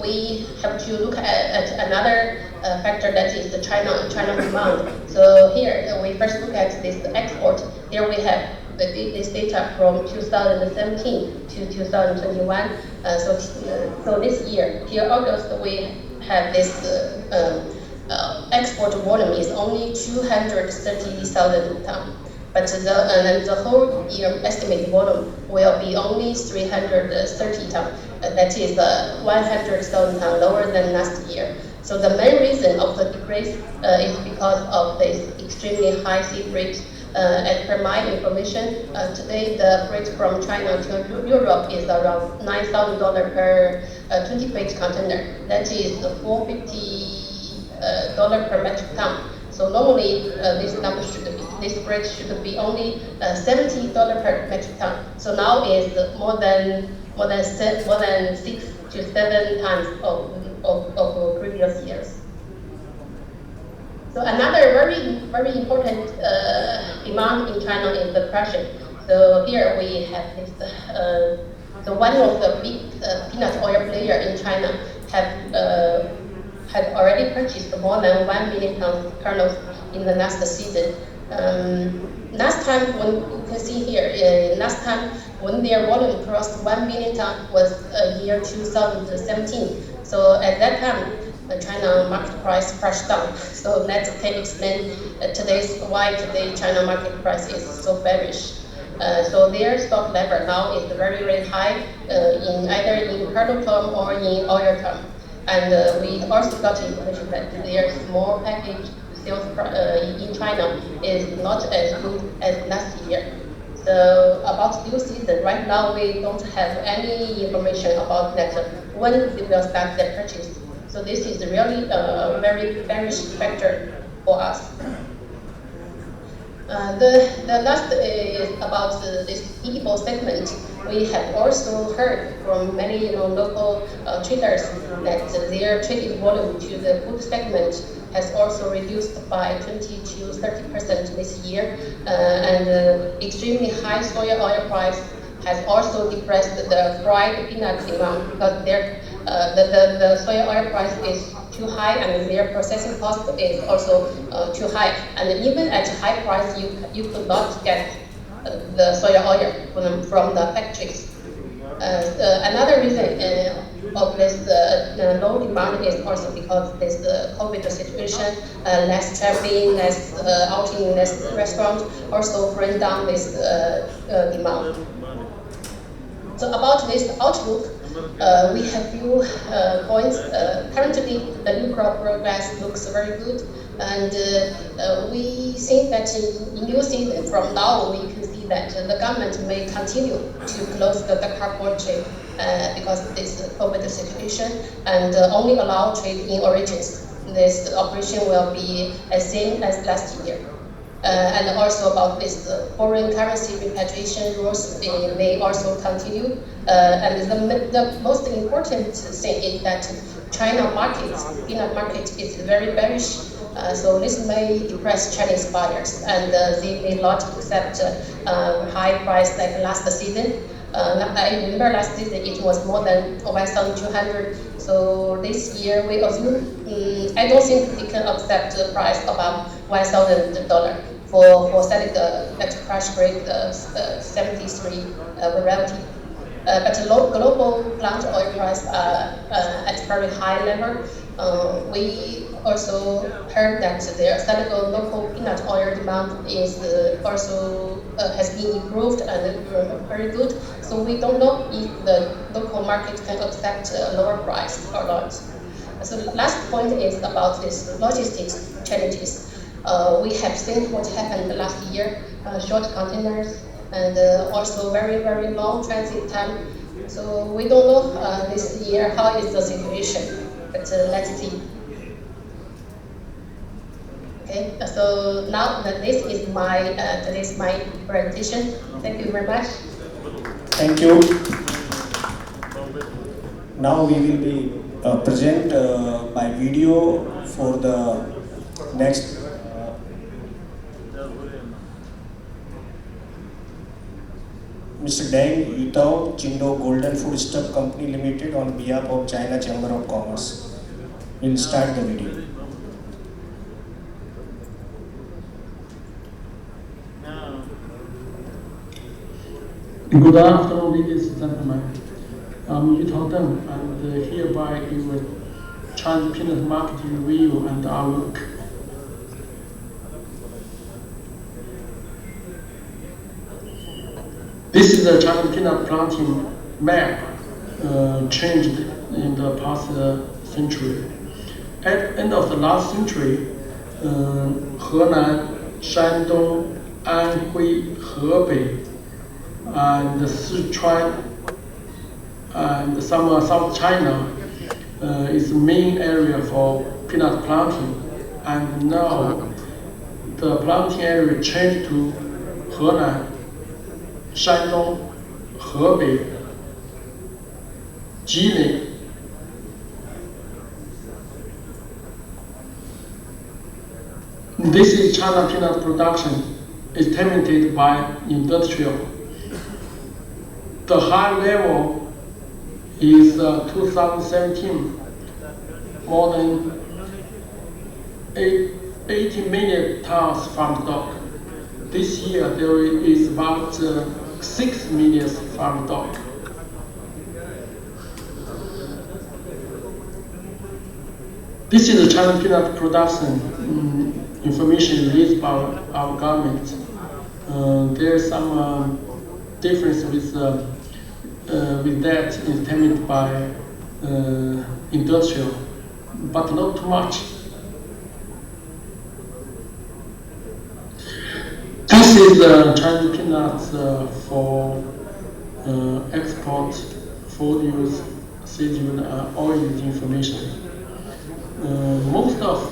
we have to look at another factor, that is the China demand. So here we first look at this export. Here we have this data from 2017 to 2021. So this year, till August, we have this export volume is only 230,000 tons. But the whole year estimated volume will be only 330 tons. That is 100,000 tons lower than last year. So the main reason of the decrease is because of this extremely high sea freight. As per my information, today the freight from China to Europe is around $9,000 per 20-page container. That is $450 per metric ton. So normally this freight should be only $70 per metric ton. So now is more than 6 to 7 times of previous years. So another very important demand in China is the production. So here we have this. So one of the big peanut oil player in China had already purchased more than 1 million tons kernels in the last season. Last time, when you can see here, last time when their volume crossed 1 million ton was year 2017. So at that time, the China market price crashed down. So that can explain why today China market price is so bearish. So their stock level now is very, very high, in either in kernel term or in oil term. And we also got information that their small package sales in China is not as good as last year. So about new season, right now we don't have any information about that when they will start their purchase. So this is really a very bearish factor for us. The last is about this edible segment. We have also heard from many local traders that their trading volume to the food segment has also reduced by 20 to 30% this year, and extremely high soya oil price has also depressed the fried peanut demand because the soya oil price is too high and their processing cost is also too high. And even at high price, you could not get the soya oil from the factories. Another reason of this low demand is also because this COVID situation, less traveling, less outing, less restaurant, also bring down this demand. So about this outlook, we have few points. Currently, the new crop progress looks very good, and we think that in new season from now we can see that the government may continue to close the cardboard trade because of this COVID situation, and only allow trade in origins. This operation will be as same as last year. And also about this foreign currency repatriation rules, they may also continue. And the most important thing is that China market, peanut market, is very bearish. So this may depress Chinese buyers, and they may not accept high price like last season. I remember last season it was more than 1,200. So this year we assume, I don't think they can accept the price above $1,000 for selling at crush grade 73 variety. But global plant oil price at very high level. We also heard that the Senegal local peanut oil demand is also has been improved and very good. So we don't know if the local market can accept a lower price or not. So the last point is about this logistics challenges. We have seen what happened last year, short containers and also very, very long transit time. So we don't know this year how is the situation, but let's see. Okay, so now this is my today's my presentation. Thank you very much.
Thank you. Now we will be present by video for the next. Mr. Deng Yutao Chindo Golden Foodstuff Company Limited on behalf of China Chamber of Commerce. We'll start the video.
Good afternoon, ladies and gentlemen. I'm Yutao Deng, and hereby give a China peanut market review and outlook. This is the China peanut planting map changed in the past century. At the end of the last century, Henan, Shandong, Anhui, Hebei, and Sichuan, and some South China is the main area for peanut planting. And now the planting area changed to Henan, Shandong, Hebei, Jilin. This is China peanut production estimated by industrial. The high level is 2017, more than 80 million tons farm stock. this year there is about 6 million farm dog. This is the China peanut production information released by our government. There is some difference with that determined by industrial, but not too much. This is the Chinese peanuts for export, food use, seed use, oil use information. Most of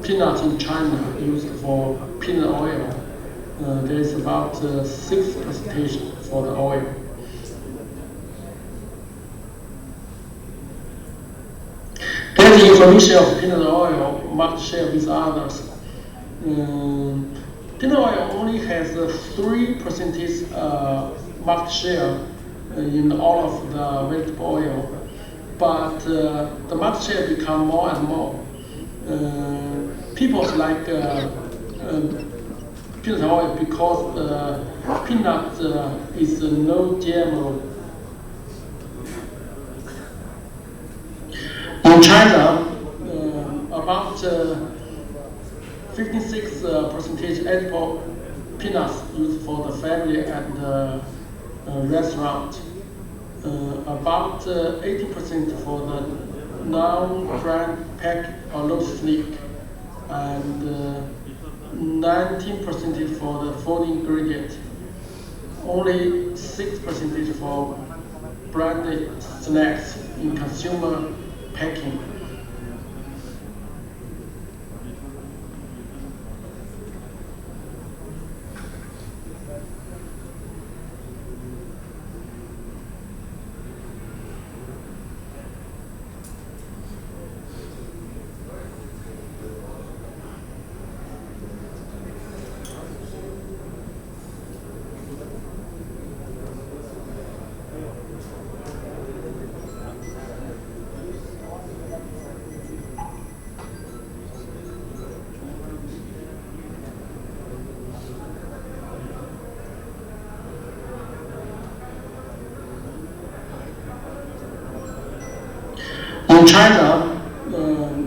peanuts in China used for peanut oil. There is about 6% for the oil. There's the information of peanut oil market share with others. Peanut oil only has 3% market share in all of the vegetable oil, but the market share become more and more. People like peanut oil because peanut is no GMO. In China, about 56% edible peanuts used for the family and restaurant. About 80% for the non-brand pack or low sneak, and 19% for the food ingredient. Only 6% for branded snacks in consumer packing. In China,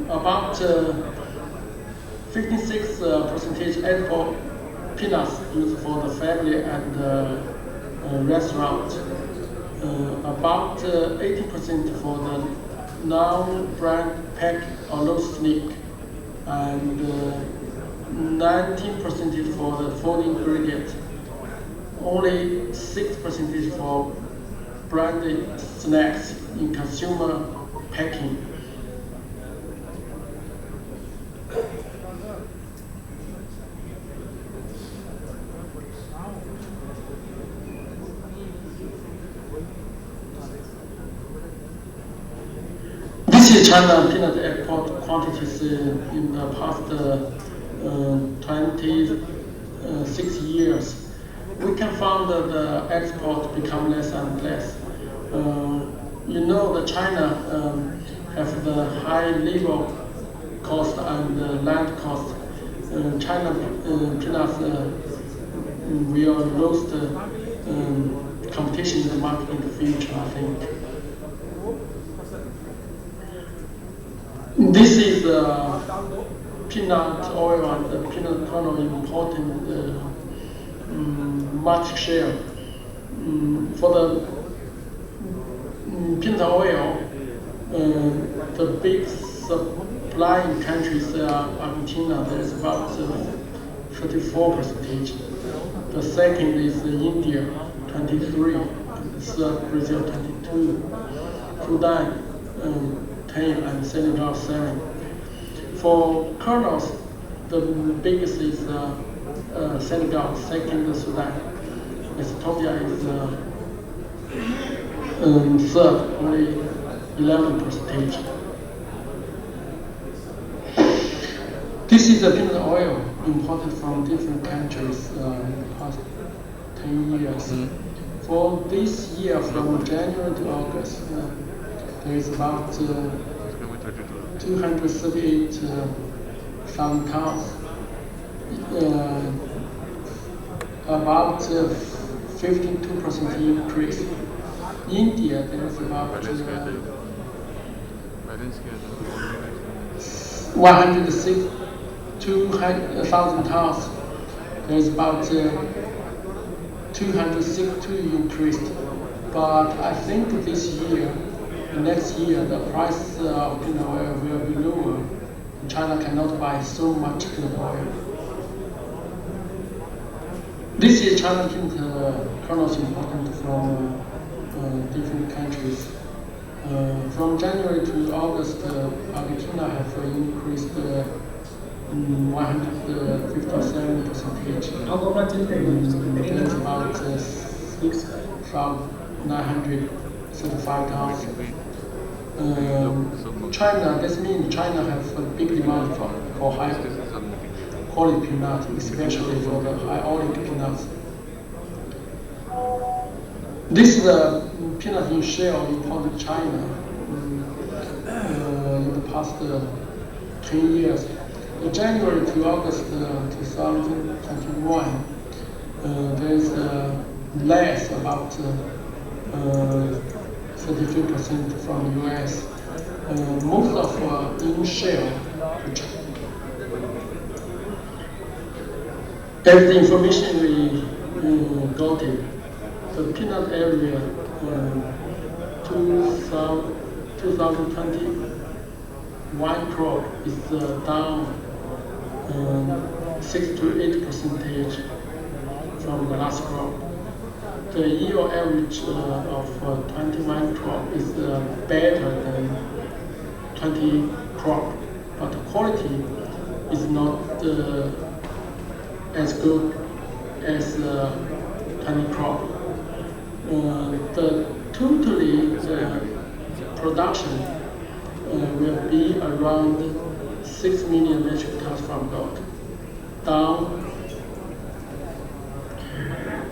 about 56% edible peanuts used for the family and restaurant. About 80% for the non-brand pack or low sneak, and 19% for the food ingredient. Only 6% for branded snacks in consumer packing. This is China peanut export quantities in the past 26 years. We can find that the export become less and less. You know that China have the high labor cost and land cost. China peanuts will lose the competition in the market in the future, I think. This is peanut oil and the peanut kernel important market share. For the peanut oil, the big supplying countries are Argentina, there is about 34%. The second is India, 23%, and the third Brazil, 22%, Sudan, 10%, and Senegal, 7%. For kernels, the biggest is Senegal, second Sudan. Ethiopia is third, only 11%. This is the peanut oil imported from different countries in the past 10 years. For this year, from January to August, there is about 238,000 tons. about 52% increase. India, there is about 102,000 tons. There is about 262 increased. But I think this year, next year, the price of peanut oil will be lower. China cannot buy so much peanut oil. This year, China peanut kernel is important from different countries. From January to August, Argentina have increased 157%. That's about 6,935,000. China, this means China have a big demand for high quality peanuts, especially for the high oil peanuts. This is the peanut in shell imported China in the past 10 years. In January to August 2021, there is less about 33% from US. Most of in shell. As the information we got it, the peanut area 2020 wine crop is down 6 to 8% from the last crop. The yield average of 20 wine crop is better than 20 crop, but the quality is not as good as 20 crop. The totally production will be around 6 million metric tons from goat. Down.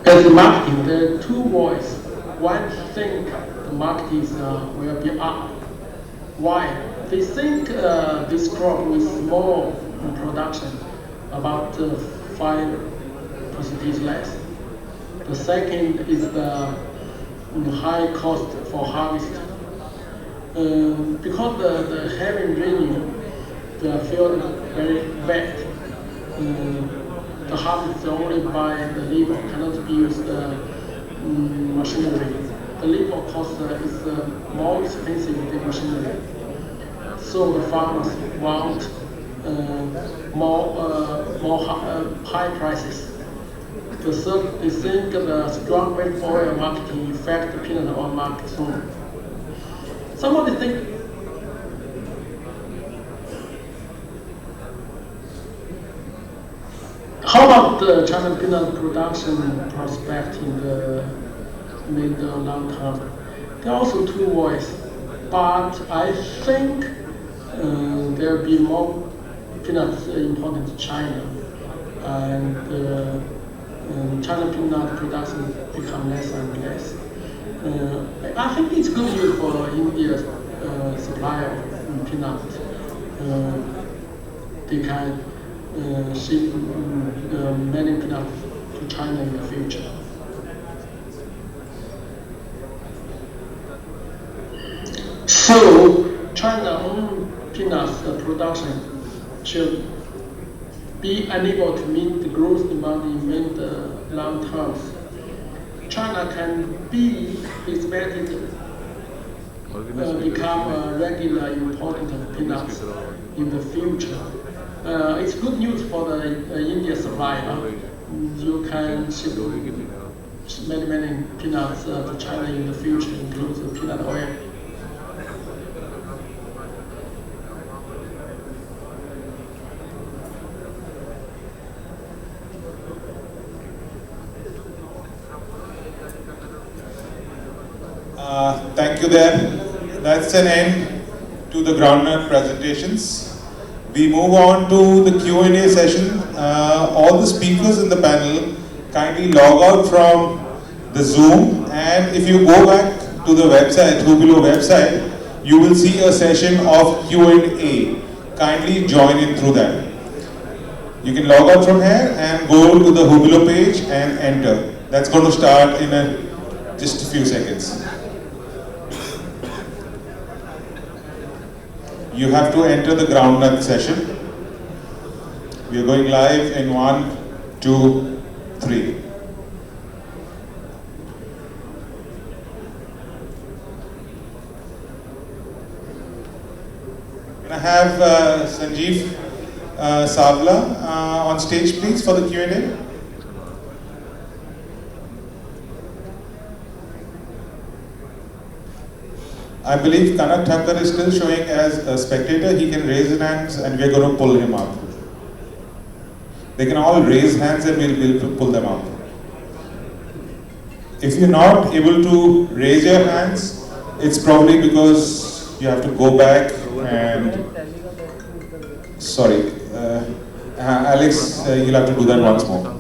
As the marketing, there are two ways. One think the market will be up. Why? They think this crop with small production, about 5% less. The second is the high cost for harvest. Because the heavy raining, the field is very wet. The harvest only by the labor, cannot be used machinery. The labor cost is more expensive than machinery. So the farmers want more high prices. The third, they think the strong wheat oil marketing affect the peanut oil market soon. Somebody think how about the China peanut production prospect in the mid and long term? There are also two ways, but I think there will be more peanuts imported to China, and China peanut production become less and less. I think it's good news for India's supply of peanuts. They can ship many peanuts to China in the future. So China own peanuts production should be unable to meet the growth demand in mid long term. China can be expected to become a regular importer of peanuts in the future. It's good news for the India supplier. You can ship many peanuts to China in the future, including peanut oil.
Thank you there. That's an end to the Groundnut presentations. We move on to the Q&A session. All the speakers in the panel kindly log out from the Zoom, and if you go back to the website, Hubilo website, you will see a session of Q&A. Kindly join in through that. You can log out from here and go to the Hubilo page and enter. That's going to start in just a few seconds. You have to enter the Groundnut session. We are going live in 1, 2, 3. Can I have Sanjeev Savla on stage, please, for the Q&A? I believe Kanak Thakkar is still showing as a spectator. He can raise his hands and we are going to pull him out. They can all raise hands and we'll pull them out. If you're not able to raise your hands, it's probably because you have to go back and... Sorry, Alex, you'll have to do that once more.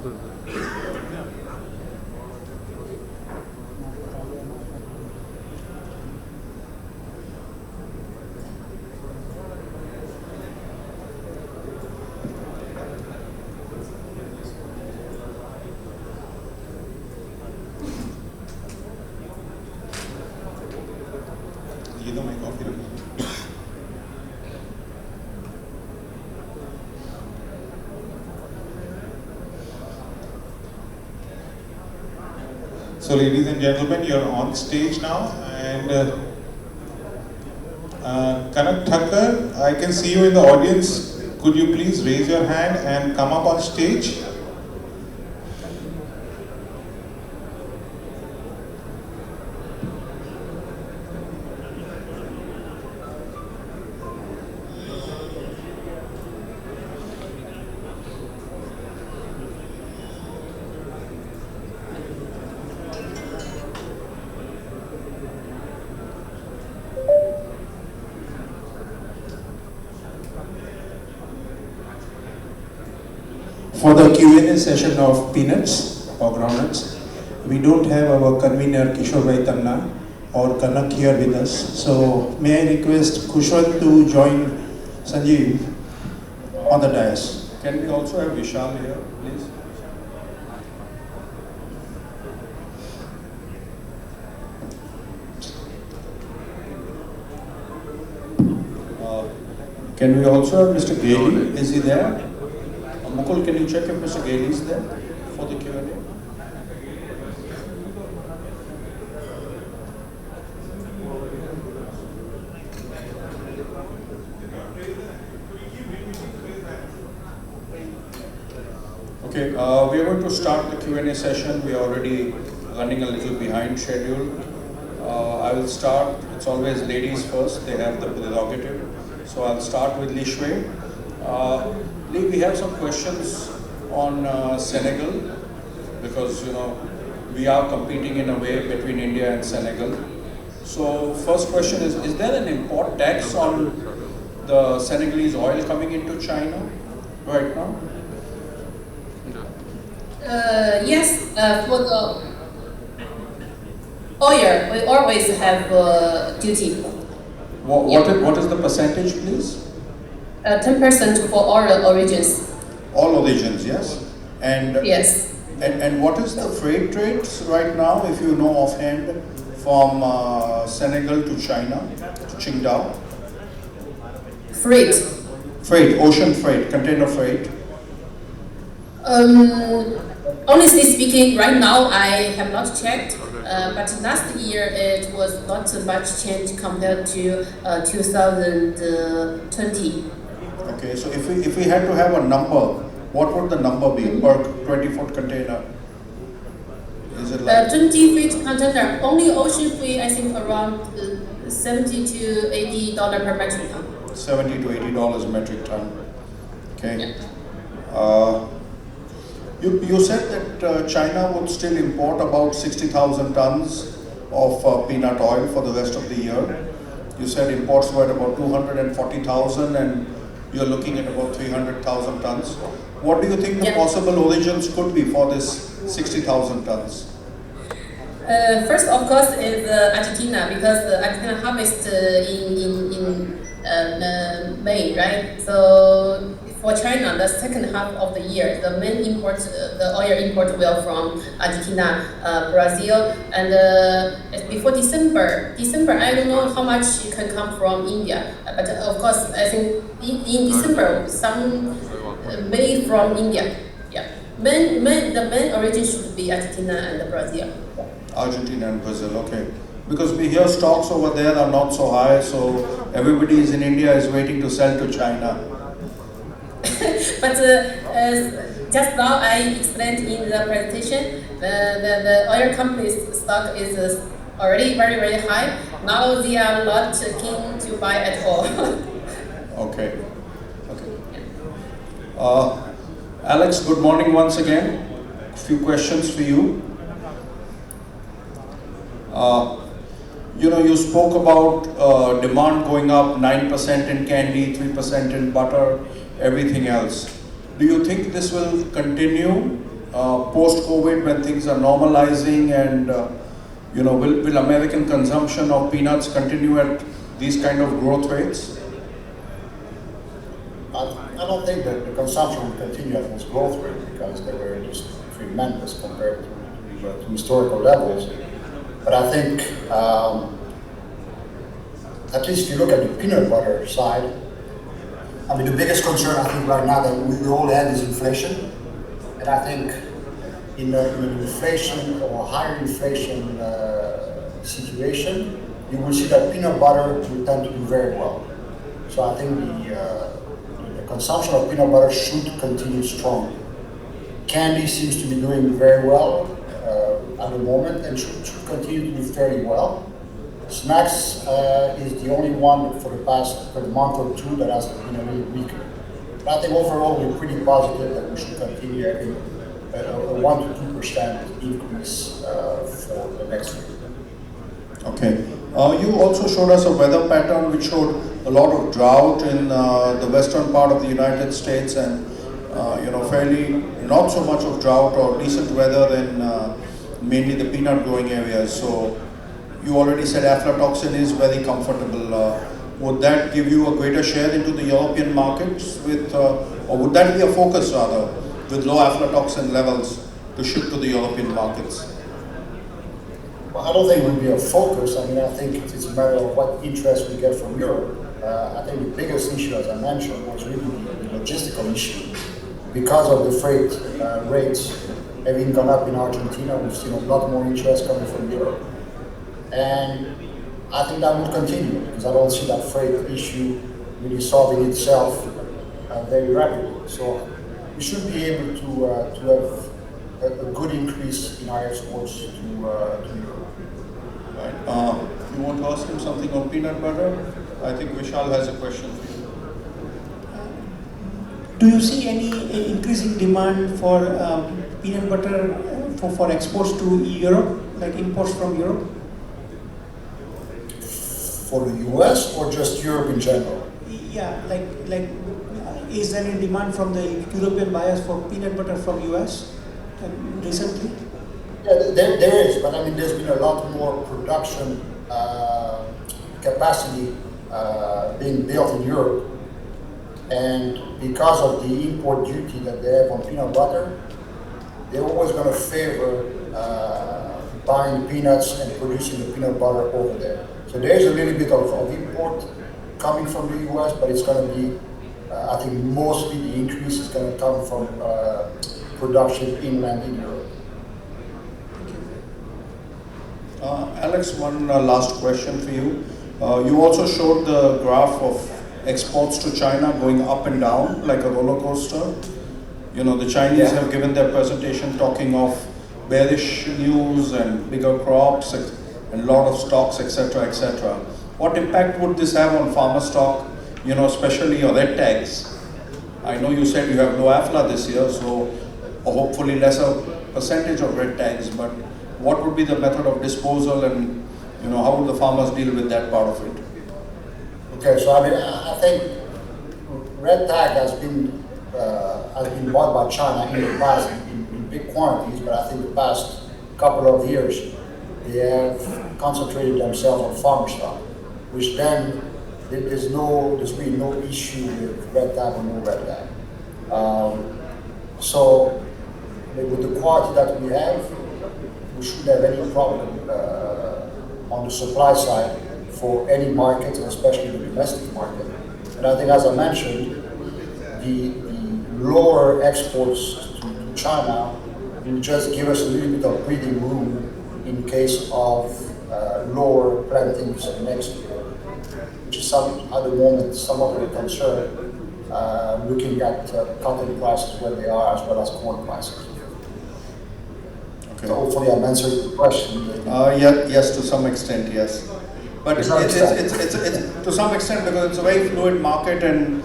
So ladies and gentlemen, you're on stage now, and Kanak Thakkar, I can see you in the audience. Could you please raise your hand and come up on stage?
For the Q&A session of peanuts or groundnuts, we don't have our convener Kishore Tanna or Kanak here with us. So may I request Kushwant to join Sanjeev on the dais. Can we also have Vishal here, please? Can we also have Mr. Gailey? Is he there? Mukul, can you check if Mr. Gailey is there for the Q&A? Okay, we are going to start the Q&A session. We are already running a little behind schedule. I will start. It's always ladies first. They have the prerogative. So I'll start with Li Shui. Lee, we have some questions on Senegal because, you know, we are competing in a way between India and Senegal. So first question is there an import tax on the Senegalese oil coming into China right now?
Yes, for the oil, we always have duty.
What is the percentage, please?
10% for all origins.
All origins, yes? And
yes.
And what is the freight rates right now, if you know offhand, from Senegal to China, to Qingdao?
Freight,
ocean freight, container freight.
Honestly speaking, right now I have not checked, but last year it was not much change compared to 2020.
Okay, so if we had to have a number, what would the number be per 20-foot container? Is it like
20-foot container, only ocean freight, I think around $70 to $80 per metric ton.
$70 to $80 a metric ton? Okay. You said that China would still import about 60,000 tons of peanut oil for the rest of the year. You said imports were at about 240,000 and you're looking at about 300,000 tons. What do you think the possible origins could be for this 60,000 tons?
First, of course, is Argentina, because Argentina harvest in May, right? So for China, the second half of the year, the main import, the oil import will from Argentina, Brazil, and before December, I don't know how much it can come from India, but of course, I think in December, some may from India. Yeah, the main origin should be Argentina and Brazil.
Argentina and Brazil, okay. Because we hear stocks over there are not so high, so everybody is in India is waiting to sell to China.
But just now I explained in the presentation, the oil company's stock is already very, very high. Now they are not keen to buy at all.
Okay. Alex, good morning once again. A few questions for you. You spoke about demand going up 9% in candy, 3% in butter, everything else. Do you think this will continue post-COVID when things are normalizing, and will American consumption of peanuts continue at these kind of growth rates?
I don't think that the consumption will continue at this growth rate because they were just tremendous compared to historical levels. But I think, at least if you look at the peanut butter side, I mean, the biggest concern I think right now that we all have is inflation. And I think in an inflation or higher inflation situation, you will see that peanut butter will tend to do very well. So I think the consumption of peanut butter should continue strong. Candy seems to be doing very well at the moment and should continue to do fairly well. Snacks is the only one for the month or two that has been a little weaker. But I think overall we're pretty positive that we should continue having a 1 to 2% increase for the next year.
Okay. You also showed us a weather pattern which showed a lot of drought in the western part of the United States and fairly not so much of drought or decent weather in mainly the peanut growing areas. So you already said aflatoxin is very comfortable. Would that give you a greater share into the European markets or would that be a focus rather, with low aflatoxin levels to ship to the European markets?
Well, I don't think it would be a focus. I mean, I think it's a matter of what interest we get from Europe. I think the biggest issue, as I mentioned, was really the logistical issue. Because of the freight rates having gone up in Argentina, we've seen a lot more interest coming from Europe. And I think that will continue because I don't see that freight issue really solving itself very rapidly. So we should be able to have a good increase in our exports to Europe.
Right. You want to ask him something on peanut butter? I think Vishal has a question for you.
Do you see any increasing demand for peanut butter for exports to Europe, like imports from Europe?
For the US or just Europe in general?
Yeah, like is there any demand from the European buyers for peanut butter from US recently?
Yeah, there is, but I mean, there's been a lot more production capacity being built in Europe. And because of the import duty that they have on peanut butter, they're always going to favor buying peanuts and producing the peanut butter over there. So there's a little bit of import coming from the US, but it's going to be, I think mostly the increase is going to come from production inland in Europe.
Alex, one last question for you. You also showed the graph of exports to China going up and down like a roller coaster. The Chinese have given their presentation talking of bearish news and bigger crops and a lot of stocks, etc., etc. What impact would this have on farmer stock, especially your red tags? I know you said you have no AFLA this year, so hopefully lesser percentage of red tags, but what would be the method of disposal and how would the farmers deal with that part of it?
Okay, so I mean, I think red tag has been bought by China in the past in big quantities, but I think the past couple of years they have concentrated themselves on farmer stock, which then there's really no issue with red tag or no red tag. So with the quality that we have, we shouldn't have any problem on the supply side for any market, and especially the domestic market. And I think, as I mentioned, the lower exports to China will just give us a little bit of breathing room in case of lower plantings next year, which is at the moment somewhat of a concern, looking at cotton prices where they are, as well as corn prices.
Okay.
So hopefully I've answered the question.
Yes, to some extent, yes. But it's to some extent, because it's a very fluid market, and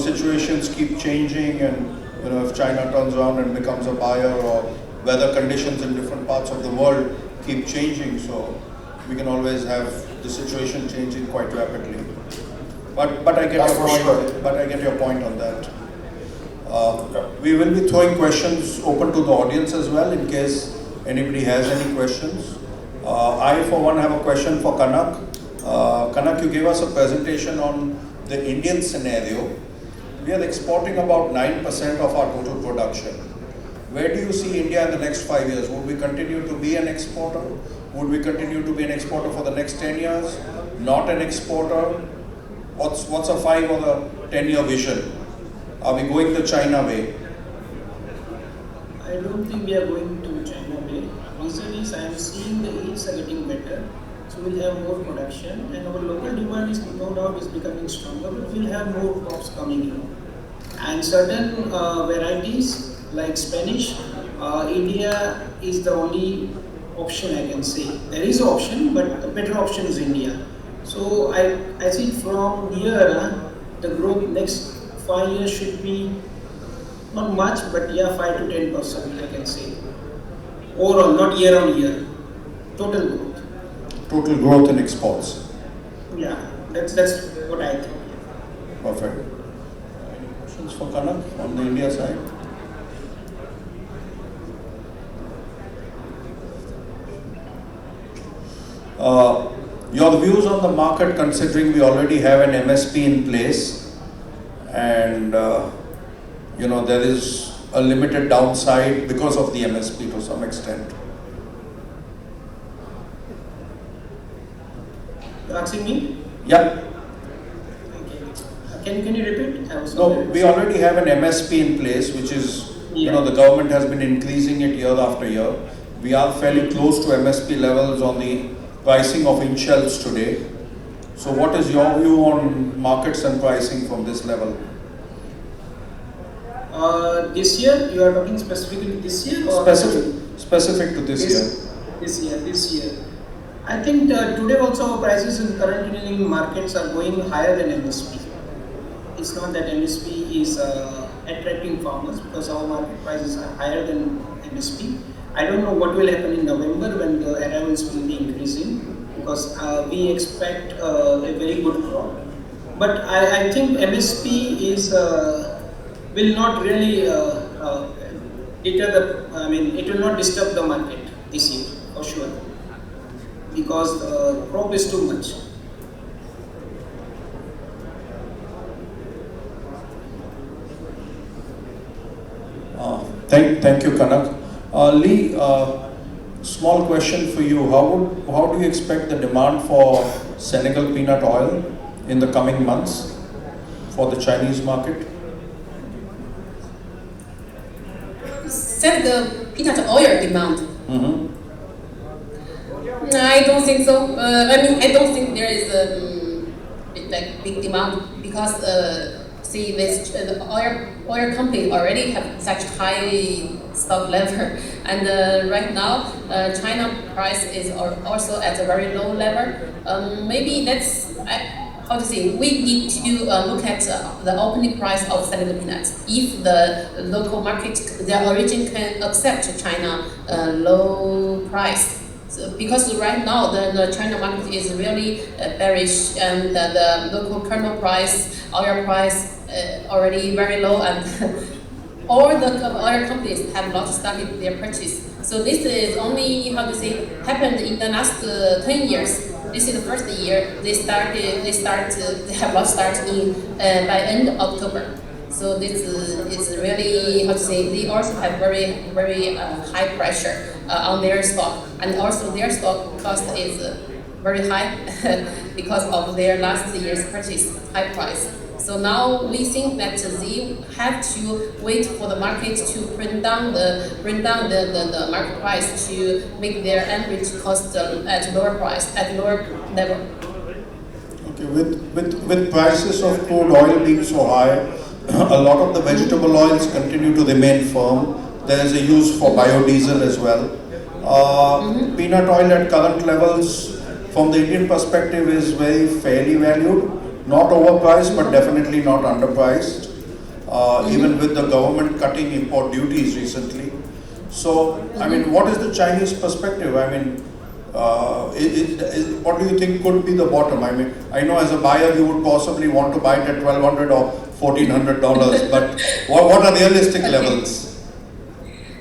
situations keep changing, and if China turns around and becomes a buyer, or weather conditions in different parts of the world keep changing, so we can always have the situation changing quite rapidly. But I get your point. Sure. But I get your point on that. We will be throwing questions open to the audience as well, in case anybody has any questions. I, for one, have a question for Kanak. Kanak, you gave us a presentation on the Indian scenario. We are exporting about 9% of our total production. Where do you see India in the next 5 years? Would we continue to be an exporter? Would we continue to be an exporter for the next 10 years? Not an exporter? What's a 5 or a 10-year vision? Are we going the China way?
I don't think we are going to China way. Reason is I am seeing the yields are getting better. So we'll have more production, and our local demand is no doubt is becoming stronger, but we'll have more crops coming in. And certain varieties like Spanish, India is the only option, I can say. There is an option, but the better option is India. So I see from here, the growth next 5 years should be not much, but yeah, 5 to 10%, I can say. Overall, not year on year. Total growth.
Total growth in exports.
Yeah, that's what I think.
Perfect. Any questions for Kanak on the India side? Your views on the market, considering we already have an MSP in place, and there is a limited downside because of the MSP to some extent.
You're asking me?
Yeah.
Okay. Can you repeat?
No, we already have an MSP in place, which is, the government has been increasing it year after year. We are fairly close to MSP levels on the pricing of in-shells today. So what is your view on markets and pricing from this level?
This year, you are talking specifically this year? Or
Specific to this year.
This year. I think today also our prices in current Indian markets are going higher than MSP. It's not that MSP is attracting farmers, because our market prices are higher than MSP. I don't know what will happen in November when the arrivals will be increasing, because we expect a very good crop. But I think MSP is will not really it will not disturb the market this year for sure, because the crop is too much.
Thank you, Kanak. Lee, small question for you. How do you expect the demand for Senegal peanut oil in the coming months for the Chinese market?
Senegal peanut oil demand.
Mm-hmm.
I don't think so. I don't think there is a big demand, because the oil company already have such high stock level, and right now China price is also at a very low level. Maybe that's how to say. We need to look at the opening price of Senegal peanuts. If the local market, their origin can accept China low price. So, because right now the China market is really bearish, and the local kernel price, oil price already very low, and all the oil companies have not started their purchase. So this is only, how to say, happened in the last 10 years. This is the first year they have not started in by end of October. So this is really, how to say, they also have very high pressure on their stock, and also their stock cost is very high because of their last year's purchase high price. So now we think that they have to wait for the market to bring down the market price to make their average cost at lower level.
Okay, with prices of crude oil being so high, a lot of the vegetable oils continue to remain firm. There is a use for biodiesel as well. Peanut oil at current levels, from the Indian perspective, is very fairly valued. Not overpriced, but definitely not underpriced, even with the government cutting import duties recently. So, I mean, what is the Chinese perspective? I mean, what do you think could be the bottom? I mean, I know as a buyer you would possibly want to buy it at $1,200 or $1,400, but what are realistic levels?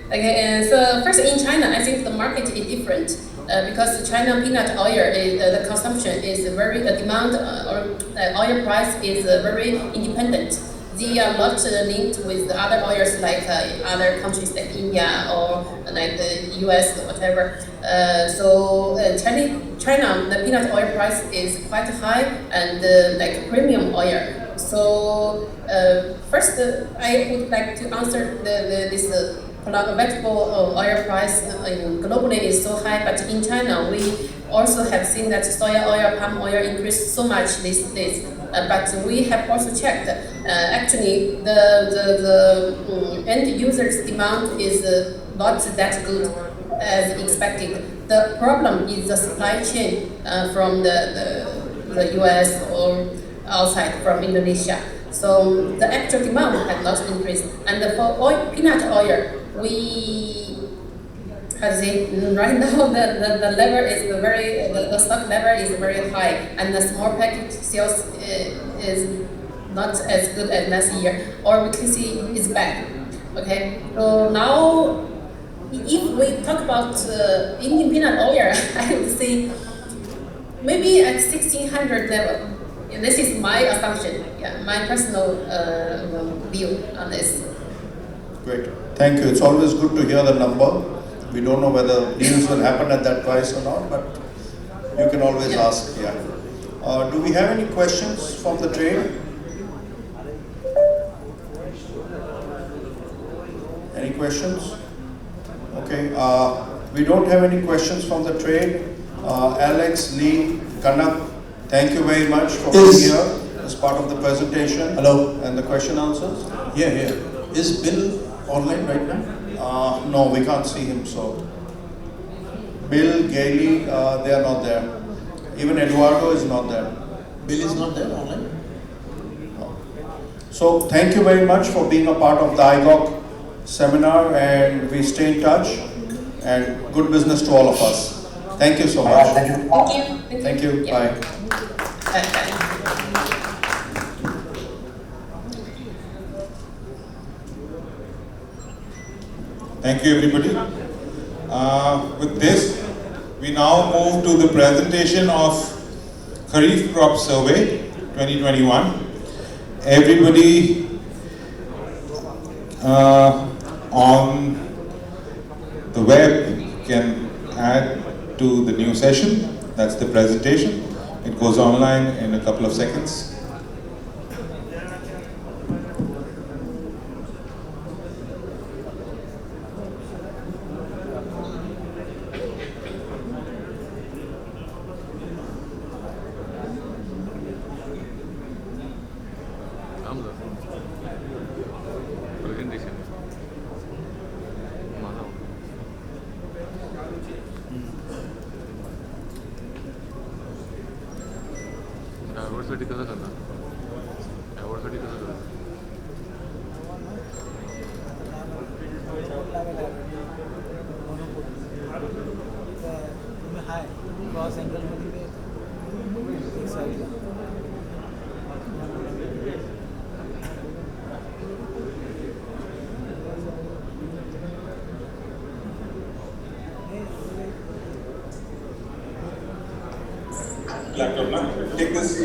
Okay, so first in China, I think the market is different. Because China peanut oil, the consumption is very, the demand or oil price is very independent. They are not linked with the other oils like other countries like India or like the US or whatever. So China, the peanut oil price is quite high and like premium oil. So first, I would like to answer this. Vegetable oil price globally is so high, but in China we also have seen that soya oil, palm oil increased so much these days. But we have also checked. Actually, the end users' demand is not that good as expected. The problem is the supply chain from the US or outside from Indonesia. So the actual demand has not increased. And for peanut oil, right now the level is the stock level is very high, and the small package sales is not as good as last year, or we can see it's bad. Okay, so now if we talk about Indian peanut oil, I would say maybe at 1600 level. And this is my assumption, my personal view on this.
Great, thank you. It's always good to hear the number. We don't know whether deals will happen at that price or not, but you can always ask. Yeah. Do we have any questions from the trade? Any questions? Okay. We don't have any questions from the trade. Alex, Lee, Kanak, thank you very much for being here as part of the presentation.
Hello.
And the question answers.
Yeah. Is Bill online right now?
No, we can't see him, so. Bill, Gailey, they are not there. Even Eduardo is not there.
Bill is not there online?
No. So, thank you very much for being a part of the IGOC seminar, and we stay in touch, and good business to all of us. Thank you so much.
Thank you.
Bye.
Thank you, everybody. With this, we now move to the presentation of Kharif Crop Survey 2021. Everybody on the web can add to the new session. That's the presentation. It goes online in a couple of seconds. Laptop now. Take this.